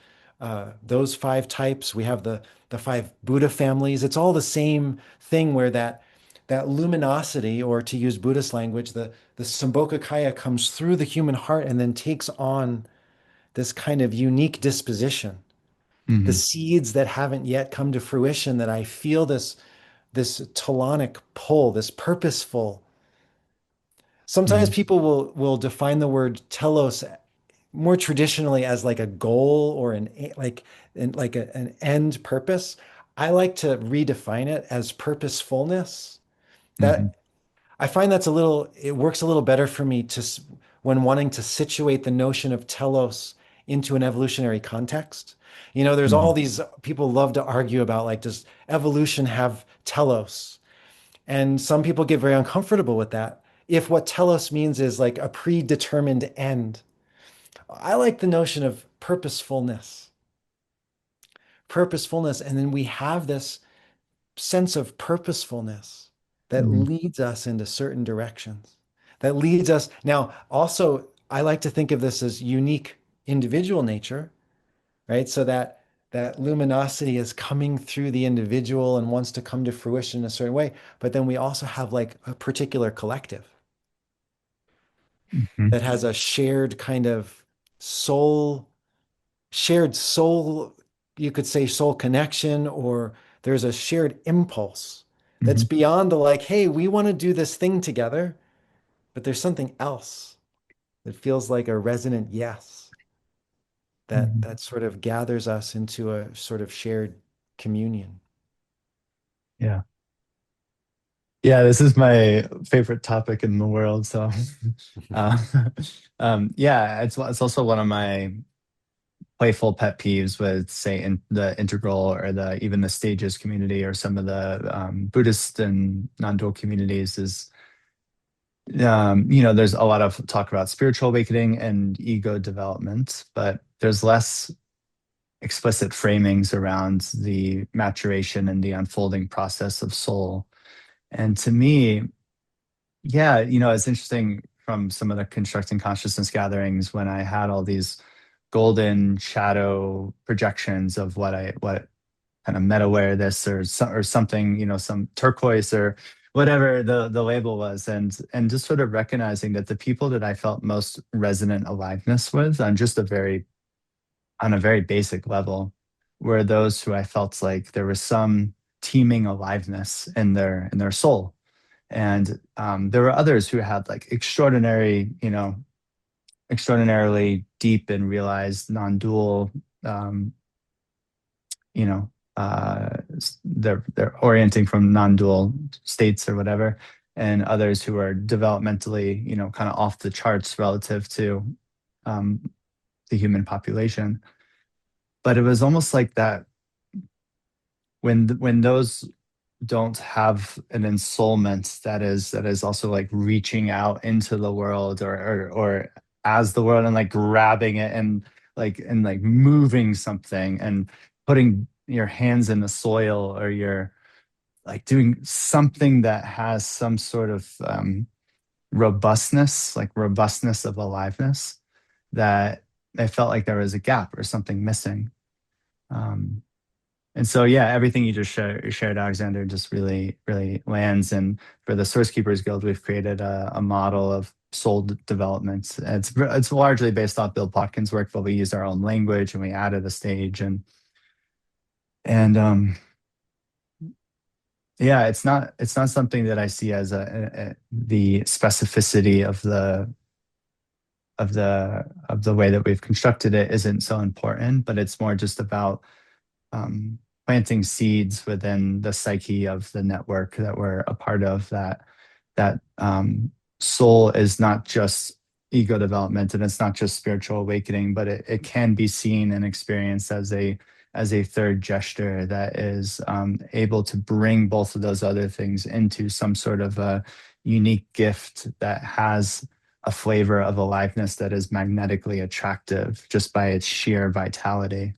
those five types. We have the five Buddha families. It's all the same thing where that luminosity, or to use Buddhist language, the Sambhogakaya comes through the human heart and then takes on this kind of unique disposition. The Hmm. seeds that haven't yet come to fruition, that I feel this talonic pull, this purposeful. Sometimes Hmm. people will define the word telos more traditionally as like a goal or an end purpose. I like to redefine it as purposefulness. Hmm. That I find it works a little better for me when wanting to situate the notion of telos into an evolutionary context. There's all Hmm. these people love to argue about, like, does evolution have telos? And some people get very uncomfortable with that. If what telos means is like a predetermined end, I like the notion of purposefulness. And then we have this sense of purposefulness that Hmm. leads us into certain directions, that leads us. Now, also, I like to think of this as unique individual nature, right? So that luminosity is coming through the individual and wants to come to fruition in a certain way. But then we also have like a particular collective Hmm. that has a shared kind of soul shared soul, you could say soul connection, or there's a shared impulse that's Hmm. beyond the like, hey, we want to do this thing together, but there's something else that feels like a resonant yes that Hmm. that sort of gathers us into a sort of shared communion. Yeah. Yeah, this is my favorite topic in the world. So, uh, yeah, it's also one of my playful pet peeves with, say, in the integral or the even the stages community or some of the Buddhist and non-dual communities is, there's a lot of talk about spiritual awakening and ego development, but there's less explicit framings around the maturation and the unfolding process of soul. And to me, yeah, it's interesting from some of the constructing consciousness gatherings when I had all these golden shadow projections of what kind of meta this or something, some turquoise or whatever the label was, and just sort of recognizing that the people that I felt most resonant aliveness with on a very basic level were those who I felt like there was some teeming aliveness in their soul. And there were others who had like extraordinarily deep and realized non-dual um, you know, they're orienting from non-dual states or whatever, and others who are developmentally, kind of off the charts relative to um, the human population. But it was almost like that when those don't have an ensoulment that is also like reaching out into the world or as the world and like grabbing it and like moving something and putting your hands in the soil or you're like doing something that has some sort of robustness of aliveness that I felt like there was a gap or something missing. Um, and so, yeah, everything you just shared, Alexander, just really, really lands. And for the Source Keepers Guild, we've created a model of soul development. It's largely based off Bill Plotkin's work, but we used our own language and we added a stage. And yeah, it's not something that I see as the specificity of the way that we've constructed it isn't so important, but it's more just about planting seeds within the psyche of the network that we're a part of, that soul is not just ego development and it's not just spiritual awakening, but it can be seen and experienced as a third gesture that is able to bring both of those other things into some sort of a unique gift that has a flavor of aliveness that is magnetically attractive just by its sheer vitality.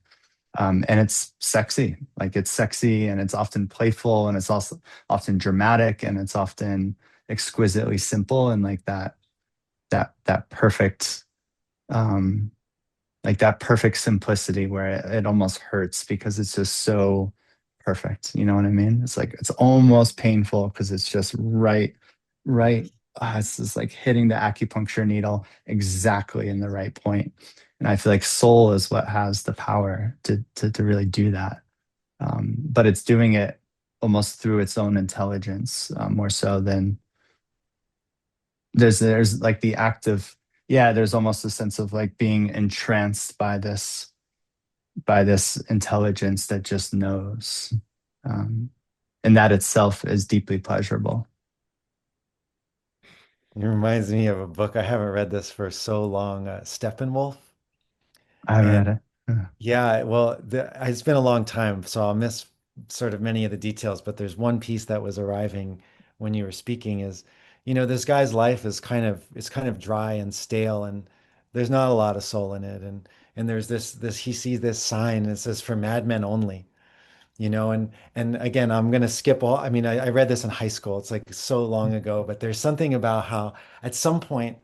And it's sexy, like it's sexy and it's often playful and it's also often dramatic and it's often exquisitely simple and like that perfect um that perfect simplicity where it almost hurts because it's just so perfect. You know what I mean? It's like it's almost painful because it's just right. It's just like hitting the acupuncture needle exactly in the right point. And I feel like soul is what has the power to really do that. But it's doing it almost through its own intelligence, more so than there's like the act of, yeah, there's almost a sense of like being entranced by this intelligence that just knows. Um, and that itself is deeply pleasurable. It reminds me of a book. I haven't read this for so long, Steppenwolf. I haven't read And it. yeah, well, it's been a long time, so I'll miss sort of many of the details, but there's one piece that was arriving when you were speaking is, this guy's life is kind of dry and stale and there's not a lot of soul in it. And there's this he sees this sign and it says for madmen only. And again, I'm gonna skip all. I mean, I read this in high school. It's like so long ago, but there's something about how at some point,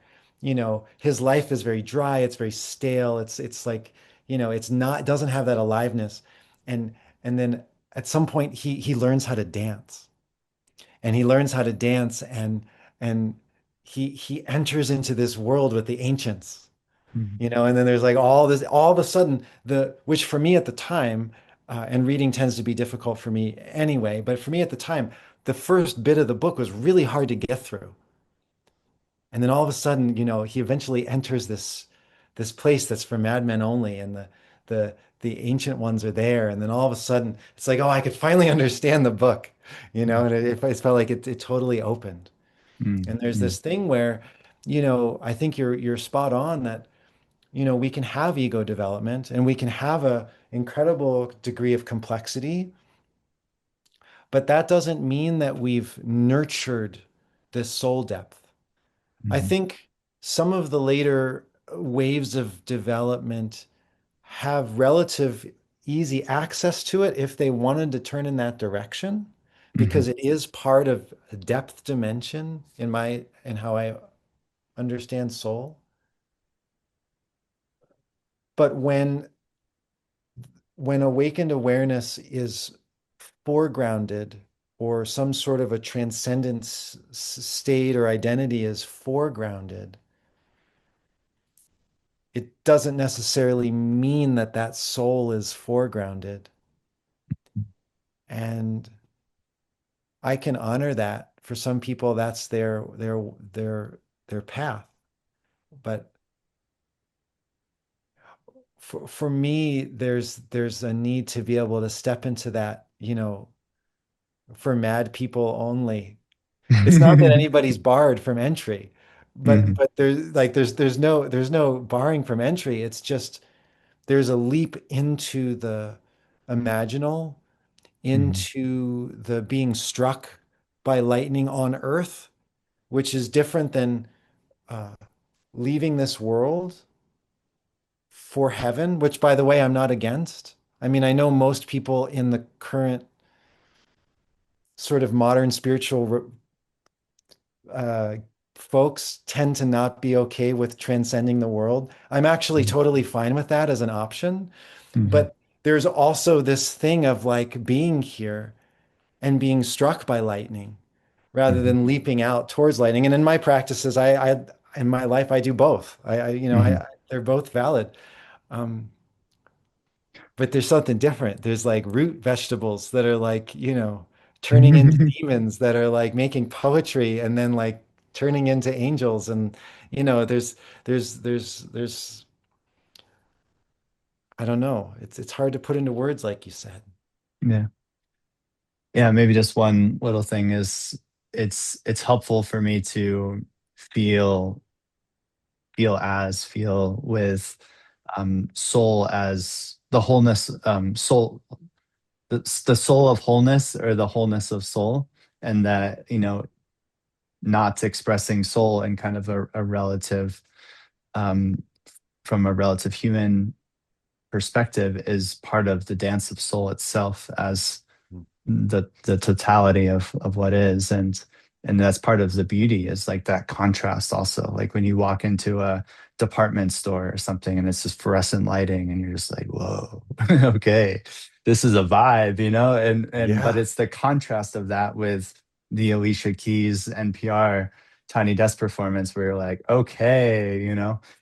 his life is very dry, it's very stale. It's like, it's not, it doesn't have that aliveness. And then at some point he learns how to dance. And he learns how to dance and he enters into this world with the ancients. Mhm. And then there's like all this, all of a sudden, which for me at the time, and reading tends to be difficult for me anyway, but for me at the time, the first bit of the book was really hard to get through. And then all of a sudden, he eventually enters this place that's for madmen only, and the ancient ones are there. And then all of a sudden, it's like, oh, I could finally understand the book, Mhm. and it felt like it totally opened. And there's Mhm. this thing where, I think you're spot on that we can have ego development and we can have a incredible degree of complexity, but that doesn't mean that we've nurtured this soul depth. I Mhm. think some of the later waves of development have relative easy access to it if they wanted to turn in that direction, Mhm. because it is part of a depth dimension in how I understand soul. But when awakened awareness is foregrounded or some sort of a transcendence state or identity is foregrounded, it doesn't necessarily mean that that soul is foregrounded. And I can honor that. For some people, that's their path. But for me, there's a need to be able to step into that, for mad people only. It's not that anybody's barred from entry, but Mhm, but there's no barring from entry. It's just there's a leap into the imaginal, mhm, into the being struck by lightning on Earth, which is different than uh, leaving this world for heaven, which, by the way, I'm not against. I mean, I know most people in the current sort of modern spiritual uh, folks tend to not be okay with transcending the world. I'm actually mhm, totally fine with that as an option. mhm, But there's also this thing of like being here and being struck by lightning rather mhm, than leaping out towards lightning. And in my practices, I in my life, I do both. mhm. They're both valid. Um, but there's something different. There's like root vegetables that are like, turning into demons that are like making poetry and then like turning into angels. And, there's, I don't know. It's hard to put into words, like you said. Yeah. Yeah, maybe just one little thing is it's helpful for me to feel feel with soul as the wholeness, soul, the soul of wholeness, or the wholeness of soul, and that, not expressing soul in kind of a relative, um, from a relative human perspective, is part of the dance of soul itself, as the totality of what is. And that's part of the beauty, is like that contrast also, like when you walk into a department store or something and it's just fluorescent lighting and you're just like, whoa, okay, this is a vibe, and but Yeah. it's the contrast of that with the Alicia Keys NPR Tiny Desk performance, where you're like, okay,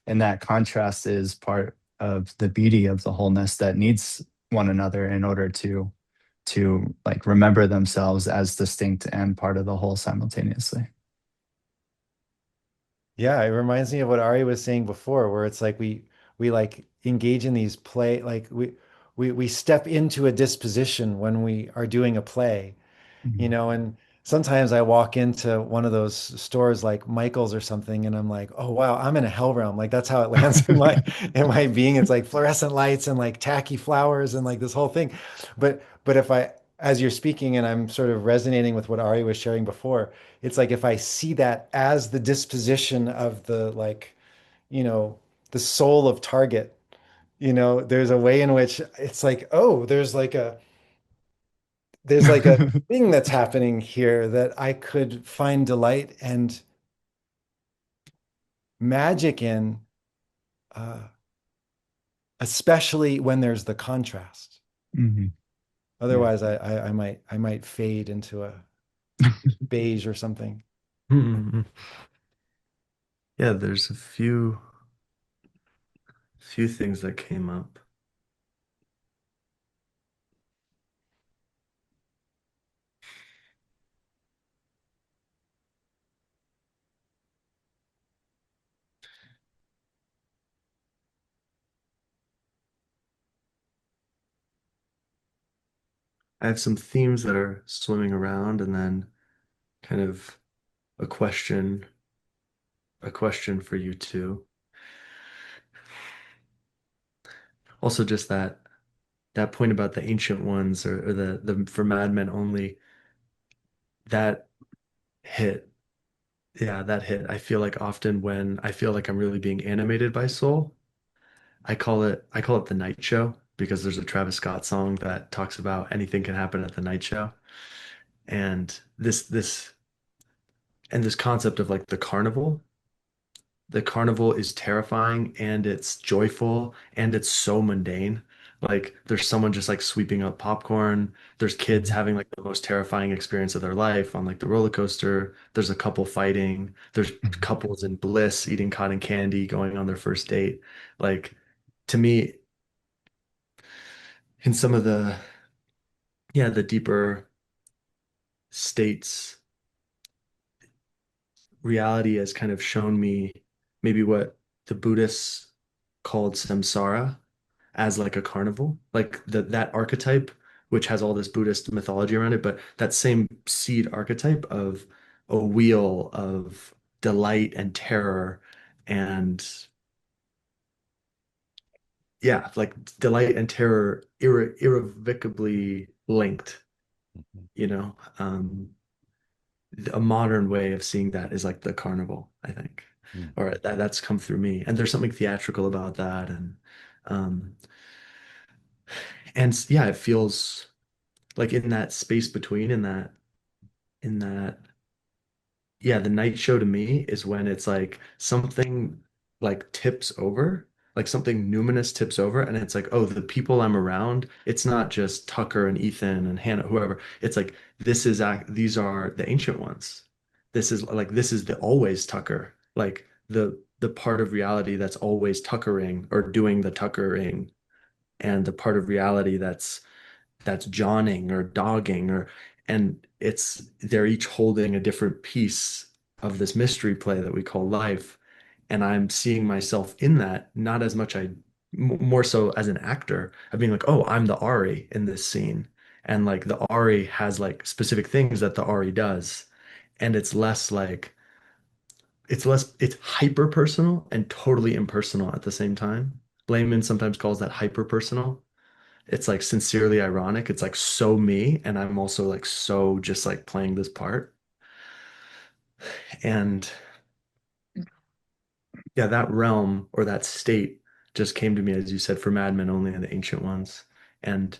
and that contrast is part of the beauty of the wholeness, that needs one another in order to like remember themselves as distinct and part of the whole simultaneously. Yeah, it reminds me of what Ari was saying before, where it's like we like engage in these play, like we step into a disposition when we are doing a play, Mhm. and sometimes I walk into one of those stores like Michael's or something, and I'm like, oh wow, I'm in a hell realm. Like that's how it lands in my being. It's like fluorescent lights and like tacky flowers and like this whole thing. But if I, as you're speaking and I'm sort of resonating with what Ari was sharing before, it's like if I see that as the disposition of the like, you know, the soul of Target, there's a way in which it's like, oh, there's like a thing that's happening here that I could find delight and magic in, uh, especially when there's the contrast. Mhm. Yeah. Otherwise, I might fade into a beige or something. Mhm. Yeah, there's a few things that came up. I have some themes that are swimming around, and then kind of a question, a question for you too. Also, just that point about the ancient ones, or the for madmen only, that hit. Yeah, that hit. I feel like often when I feel like I'm really being animated by soul, I call it the night show, because there's a Travis Scott song that talks about anything can happen at the night show. And this concept of like the carnival is terrifying and it's joyful and it's so mundane. Like there's someone just like sweeping up popcorn. There's kids Mhm. having like the most terrifying experience of their life on like the roller coaster. There's a couple fighting. There's Mhm. couples in bliss eating cotton candy, going on their first date. Like to me, in some of the deeper states, reality has kind of shown me maybe what the Buddhists called samsara. as like a carnival, like that archetype, which has all this Buddhist mythology around it, but that same seed archetype of a wheel of delight and terror and yeah, like delight and terror irrevocably linked, Mhm. you know. A modern way of seeing that is like the carnival, I think. Mm. Or that's come through me. And there's something theatrical about that. Um yeah, it feels like in that space between in that yeah, the night show to me is when it's like something like tips over, like something numinous tips over, and it's like, oh, the people I'm around, it's not just Tucker and Ethan and Hannah, whoever. It's like these are the ancient ones. This is the always Tucker, like the part of reality that's always tuckering or doing the tuckering, and the part of reality that's jawing or dogging or and it's they're each holding a different piece of this mystery play that we call life, and I'm seeing myself in that, not as much more so as an actor of being like, oh, I'm the Ari in this scene, and like the Ari has like specific things that the Ari does, and it's hyper personal and totally impersonal at the same time. Layman sometimes calls that hyper personal. It's like sincerely ironic. It's like so me, and I'm also like so just like playing this part. And yeah, that realm or that state just came to me, as you said, for Mad Men only and the ancient ones. And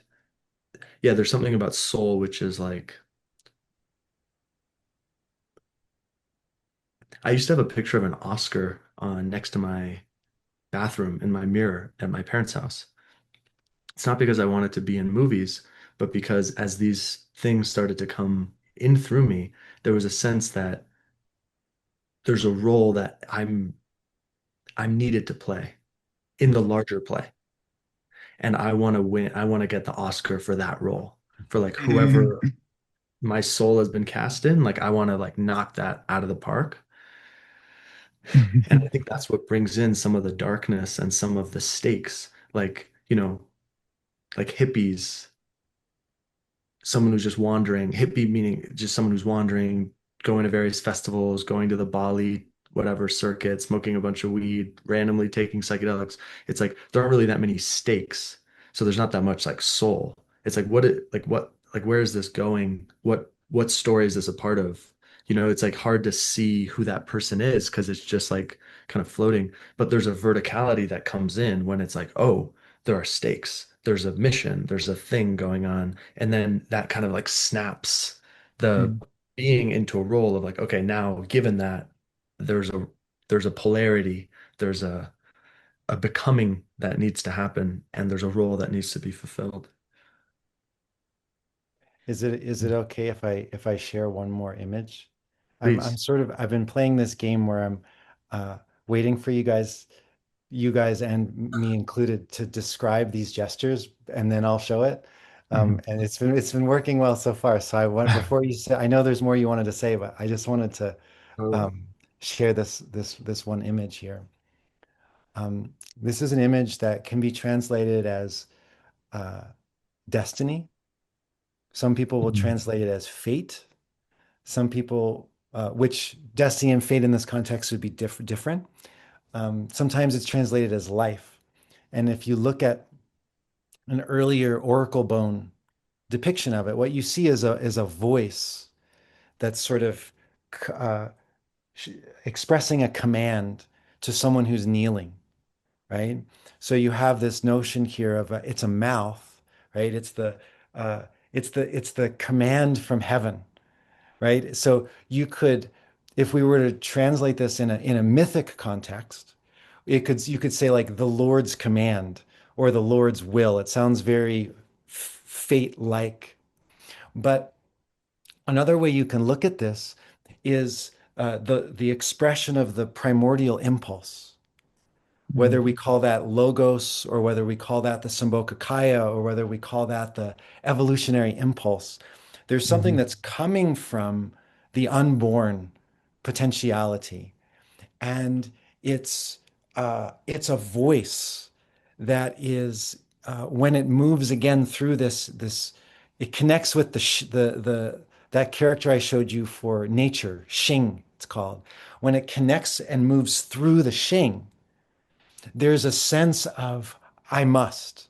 yeah, there's something about soul, which is like I used to have a picture of an Oscar on next to my bathroom in my mirror at my parents' house. It's not because I wanted to be in movies, but because as these things started to come in through me, there was a sense that there's a role that I'm needed to play in the larger play. And I want to win. I want to get the Oscar for that role. For like whoever my soul has been cast in, like I want to like knock that out of the park. And I think that's what brings in some of the darkness and some of the stakes. Like, like hippies, someone who's just wandering, hippie meaning just someone who's wandering, going to various festivals, going to the Bali, whatever circuit, smoking a bunch of weed, randomly taking psychedelics. It's like there aren't really that many stakes. So there's not that much like soul. It's like where is this going? What story is this a part of? It's like hard to see who that person is because it's just like kind of floating. But there's a verticality that comes in when it's like, oh, there are stakes. There's a mission, there's a thing going on. And then that kind of like snaps the being into a role of like, okay, now given that there's a there's a polarity, there's a becoming that needs to happen, and there's a role that needs to be fulfilled. Is it okay if I share one more image? I'm Please. sort of I've been playing this game where I'm uh, waiting for you guys and me included to describe these gestures, and then I'll show it. And it's been working well so far. So I want before you say, I know there's more you wanted to say, but I just wanted to Totally. share this one image here. This is an image that can be translated as uh, destiny. Some people will translate it as fate. Some people, which destiny and fate in this context would be different. Sometimes it's translated as life. And if you look at an earlier oracle bone depiction of it, what you see is a voice that's sort of uh, expressing a command to someone who's kneeling, right? So you have this notion here of it's a mouth, right? Uh, it's the command from heaven, right? So if we were to translate this in a mythic context, you could say like the Lord's command or the Lord's will. It sounds very fate-like. But another way you can look at this is the expression of the primordial impulse, whether we call that logos or whether we call that the Sambhogakaya or whether we call that the evolutionary impulse. There's something that's coming from the unborn potentiality, and it's it's a voice that is when it moves again through it connects with that character I showed you for nature, Xing, it's called. When it connects and moves through the Xing, there's a sense of I must,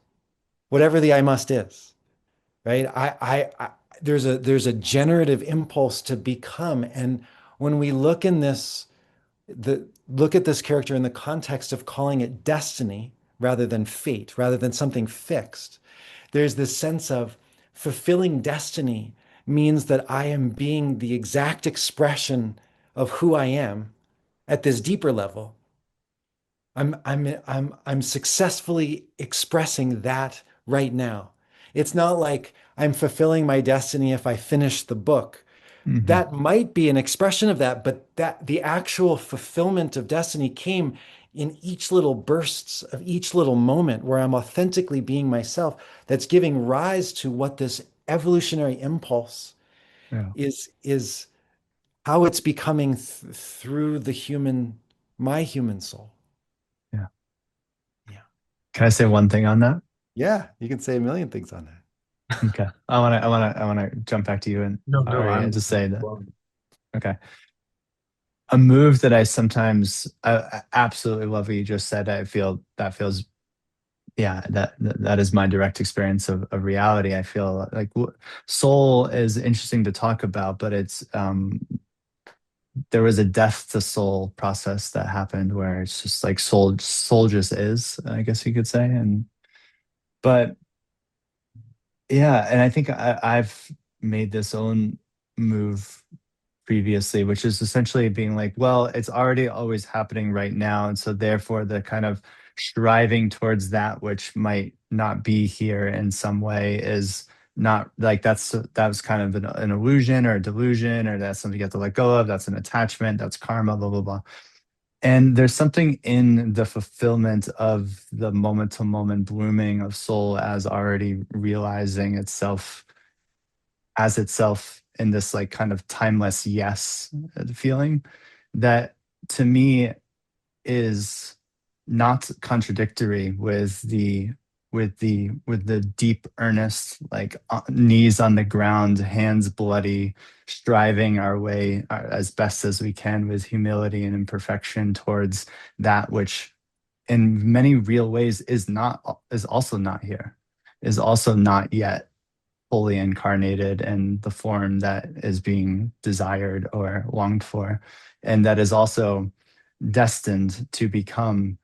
whatever the I must is, right? There's a generative impulse to become, and when we look at this character in the context of calling it destiny rather than fate, rather than something fixed, there's this sense of fulfilling destiny means that I am being the exact expression of who I am at this deeper level. I'm successfully expressing that right now. It's not like I'm fulfilling my destiny if I finish the book. Hmm. That might be an expression of that, but that the actual fulfillment of destiny came in each little bursts of each little moment where I'm authentically being myself. That's giving rise to what this evolutionary impulse Yeah. is how it's becoming through my human soul. Yeah. Yeah. Can I say one thing on that? Yeah, you can say a million things on that. Okay. I wanna jump back to you and No, no, Ari and I'm just say that. Okay. A move that I absolutely love what you just said. I feel that feels, yeah, that is my direct experience of reality. I feel like soul is interesting to talk about, but it's there was a death to soul process that happened where it's just like soul just is, I guess you could say. And but yeah, and I think I've made this own move previously, which is essentially being like, well, it's already always happening right now. And so therefore the kind of striving towards that which might not be here in some way is not like that was kind of an illusion or a delusion, or that's something you have to let go of. That's an attachment, that's karma, blah, blah, blah. And there's something in the fulfillment of the moment to moment blooming of soul as already realizing itself as itself in this like kind of timeless yes feeling that to me is not contradictory with the deep earnest like knees on the ground, hands bloody, striving our way as best as we can with humility and imperfection towards that which in many real ways is also not here, is also not yet fully incarnated in the form that is being desired or longed for, and that is also destined to become,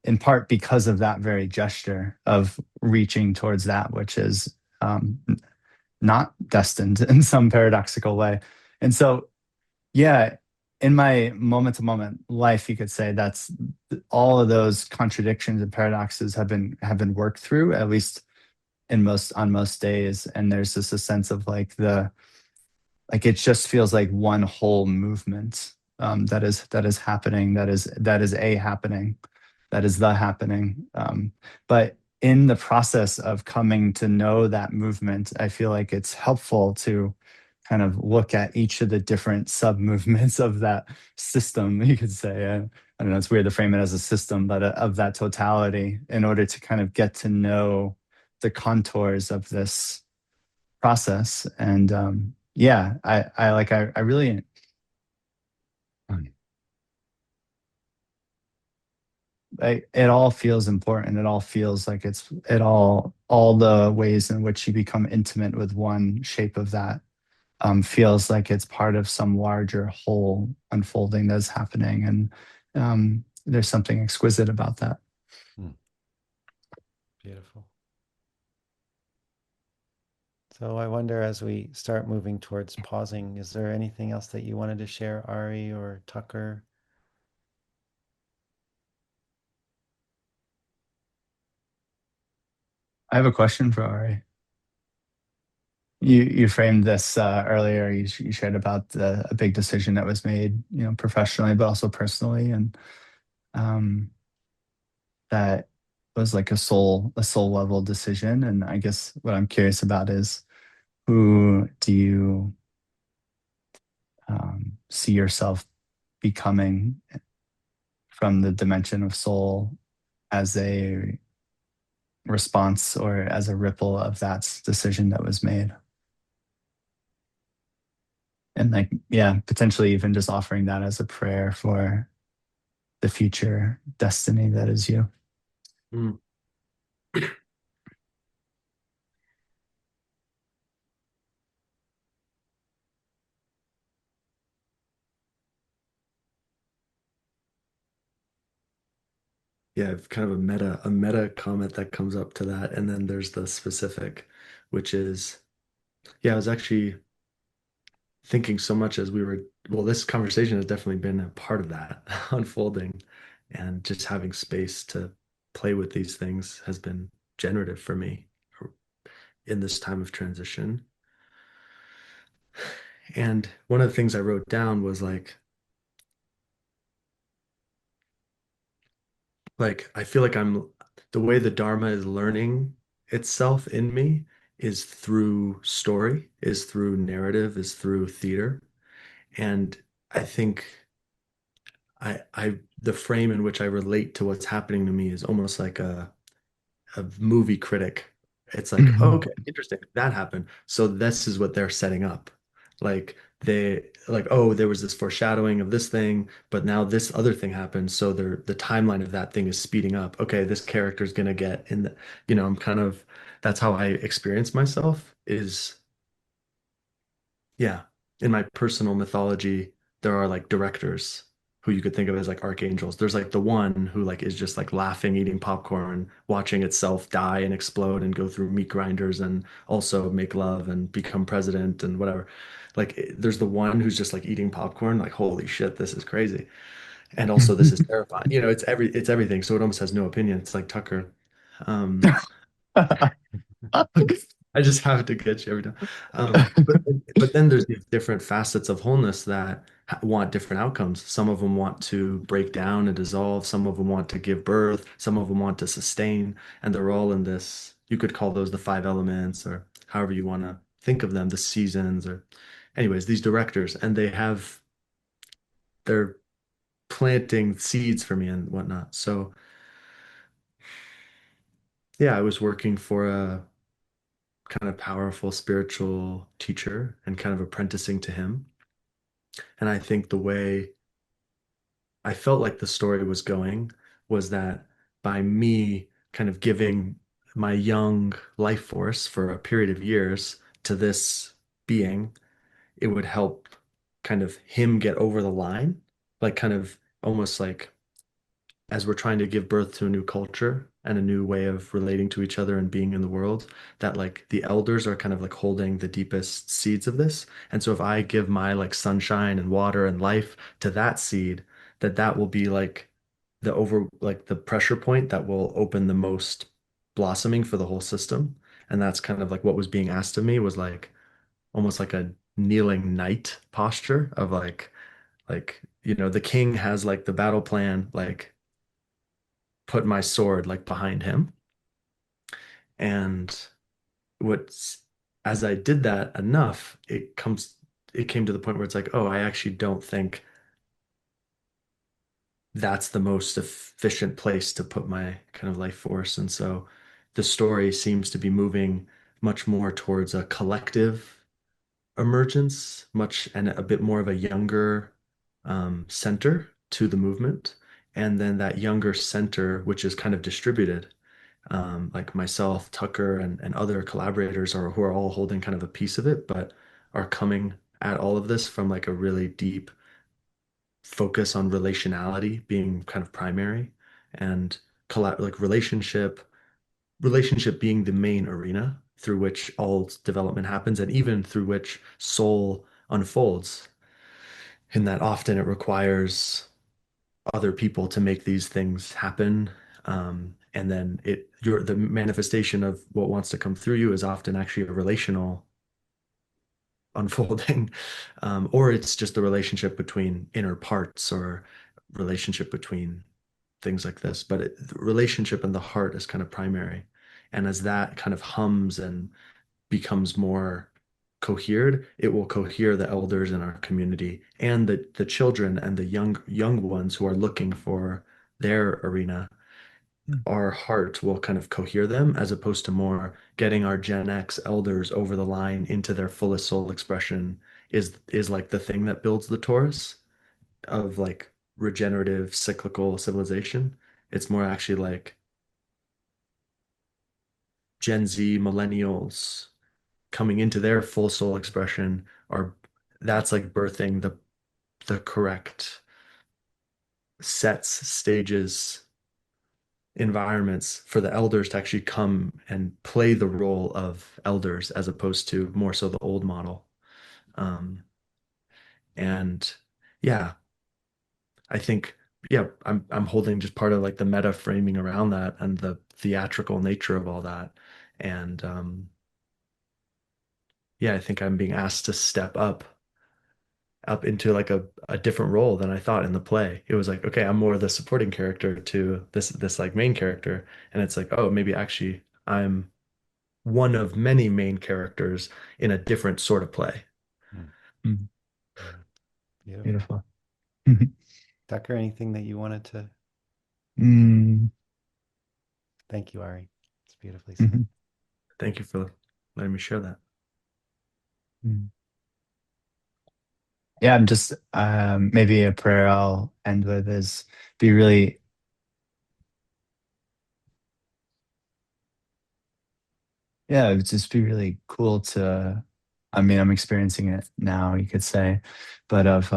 in part because of that very gesture of reaching towards that which is not destined in some paradoxical way. And so, yeah, in my moment to moment life, you could say that's all of those contradictions and paradoxes have been worked through, at least in most days. And there's just a sense of like it just feels like one whole movement that is happening, that is a happening, that is the happening. But in the process of coming to know that movement, I feel like it's helpful to kind of look at each of the different sub movements of that system, you could say. I don't know, it's weird to frame it as a system, but of that totality, in order to kind of get to know the contours of this process. And yeah, I really, it all feels important. It all feels like all the ways in which you become intimate with one shape of that feels like it's part of some larger whole unfolding that's happening. And there's something exquisite about that. Hmm, beautiful. So I wonder, as we start moving towards pausing, is there anything else that you wanted to share, Ari or Tucker? I have a question for Ari. You framed this earlier. You shared about a big decision that was made, professionally, but also personally, and um, that was like a soul level decision. And I guess what I'm curious about is, who do you see yourself becoming from the dimension of soul as a response or as a ripple of that decision that was made. And like, yeah, potentially even just offering that as a prayer for the future destiny that is you. Mm. Yeah, kind of a meta comment that comes up to that, and then there's the specific, which is, yeah, I was actually thinking so much as we were, well, this conversation has definitely been a part of that unfolding, and just having space to play with these things has been generative for me in this time of transition. And one of the things I wrote down was like I feel like I'm the way the Dharma is learning itself in me is through story, is through narrative, is through theater. And I think the frame in which I relate to what's happening to me is almost like a movie critic. It's like, oh, Mhm. okay, interesting. That happened. So this is what they're setting up. Like oh, there was this foreshadowing of this thing, but now this other thing happened. So the timeline of that thing is speeding up. Okay, this character's gonna get in the, I'm kind of that's how I experience myself is yeah. In my personal mythology, there are like directors who you could think of as like archangels. There's like the one who like is just like laughing, eating popcorn, watching itself die and explode and go through meat grinders and also make love and become president and whatever. Like there's the one who's just like eating popcorn, like holy shit, this is crazy. And also this is terrifying. It's everything. So it almost has no opinion. It's like Tucker. Um, I just have to get you every time. But then there's these different facets of wholeness that want different outcomes. Some of them want to break down and dissolve. Some of them want to give birth. Some of them want to sustain. And they're all in this. You could call those the five elements, or however you want to think of them, the seasons, or anyways, these directors, and they're planting seeds for me and whatnot. So yeah, I was working for a kind of powerful spiritual teacher and kind of apprenticing to him. And I think the way I felt like the story was going was that by me kind of giving my young life force for a period of years to this being, it would help kind of him get over the line, like kind of almost like as we're trying to give birth to a new culture and a new way of relating to each other and being in the world, that like the elders are kind of like holding the deepest seeds of this. And so if I give my like sunshine and water and life to that seed, that will be like the pressure point that will open the most blossoming for the whole system. And that's kind of like what was being asked of me was like almost like a kneeling knight posture of like the king has like the battle plan, like put my sword like behind him. And what's as I did that enough, it came to the point where it's like, oh, I actually don't think that's the most efficient place to put my kind of life force. And so the story seems to be moving much more towards a collective emergence, much and a bit more of a younger center to the movement. And then that younger center, which is kind of distributed, like myself, Tucker, and other collaborators are who are all holding kind of a piece of it, but are coming at all of this from like a really deep focus on relationality being kind of primary and like relationship being the main arena through which all development happens and even through which soul unfolds. In that often it requires other people to make these things happen. And then the manifestation of what wants to come through you is often actually a relational unfolding, or it's just the relationship between inner parts or relationship between things like this. But the relationship in the heart is kind of primary. And as that kind of hums and becomes more cohered, it will cohere the elders in our community and the children and the young ones who are looking for their arena. our heart will kind of cohere them as opposed to more getting our Gen X elders over the line into their fullest soul expression is like the thing that builds the Taurus of like regenerative cyclical civilization. It's more actually like Gen Z millennials coming into their full soul expression are that's like birthing the correct sets, stages, environments for the elders to actually come and play the role of elders as opposed to more so the old model. Um, and yeah, I think yeah, I'm holding just part of like the meta framing around that and the theatrical nature of all that. And yeah, I think I'm being asked to step up into like a different role than I thought in the play. It was like, okay, I'm more the supporting character to this like main character. And it's like, oh, maybe actually I'm one of many main characters in a different sort of play. Mm, Mhm. yeah, beautiful. Beautiful. Tucker, anything that you wanted to? Mm, Thank you, Ari. It's beautifully said. mhm, Thank you for letting me share that. mm. Yeah, I'm just maybe a prayer I'll end with is be really, yeah, it would just be really cool to, I mean, I'm experiencing it now, you could say, but of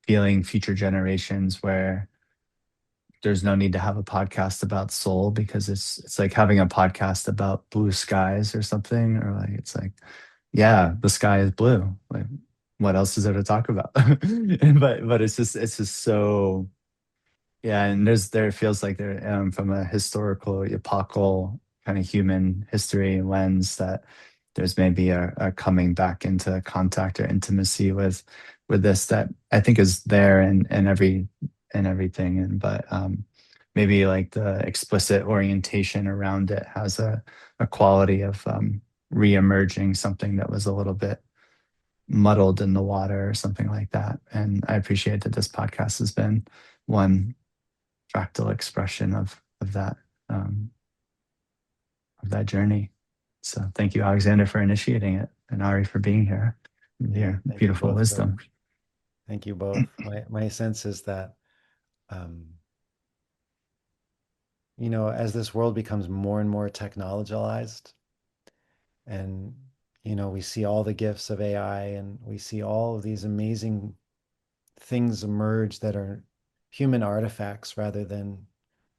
feeling future generations where there's no need to have a podcast about soul because it's like having a podcast about blue skies or something, or like it's like, yeah, the sky is blue. Like, what else is there to talk about? But it's just so, yeah, and there feels like there from a historical, epochal kind of human history lens that there's maybe a coming back into contact or intimacy with this that I think is there in everything, and but maybe like the explicit orientation around it has a quality of re-emerging something that was a little bit muddled in the water or something like that. And I appreciate that this podcast has been one fractal expression um, of that journey. So thank you, Alexander, for initiating it, and Ari for being here with Yeah, your thank you beautiful both so wisdom. much. Thank you both. My sense is that um, as this world becomes more and more technologized, and we see all the gifts of AI, and we see all of these amazing things emerge that are human artifacts rather than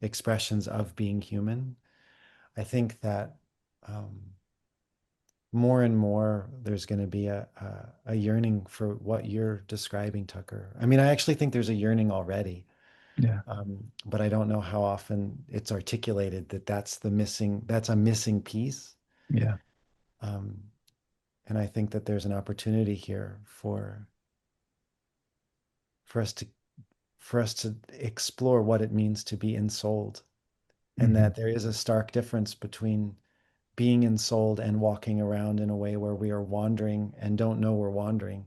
expressions of being human. I think that um, more and more there's going to be a yearning for what you're describing, Tucker. I mean, I actually think there's a yearning already, Yeah, but I don't know how often it's articulated that that's a missing piece. yeah, Um, and I think that there's an opportunity here for us to for us to explore what it means to be ensouled, and hmm, that there is a stark difference between being ensouled and walking around in a way where we are wandering and don't know we're wandering.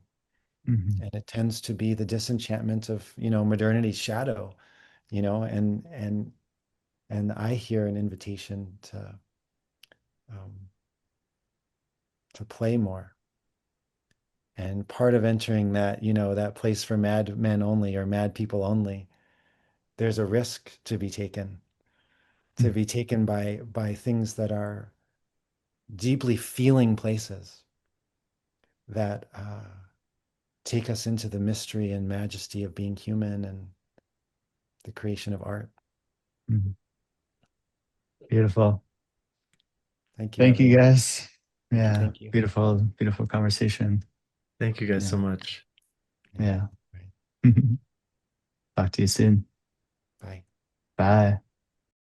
hmm, And it tends to be the disenchantment of, modernity's shadow, and I hear an invitation um, to play more. And part of entering that, that place for mad men only or mad people only, there's a risk to be taken by things that are deeply feeling places that take us into the mystery and majesty of being human and the creation of art. hmm. Beautiful. Thank you, Thank you, everyone. guys. Thank you. Yeah, Thank you. beautiful, beautiful conversation. Thank you guys so Yeah, much. Yeah. yeah. Right. Talk to you soon. Bye. Bye.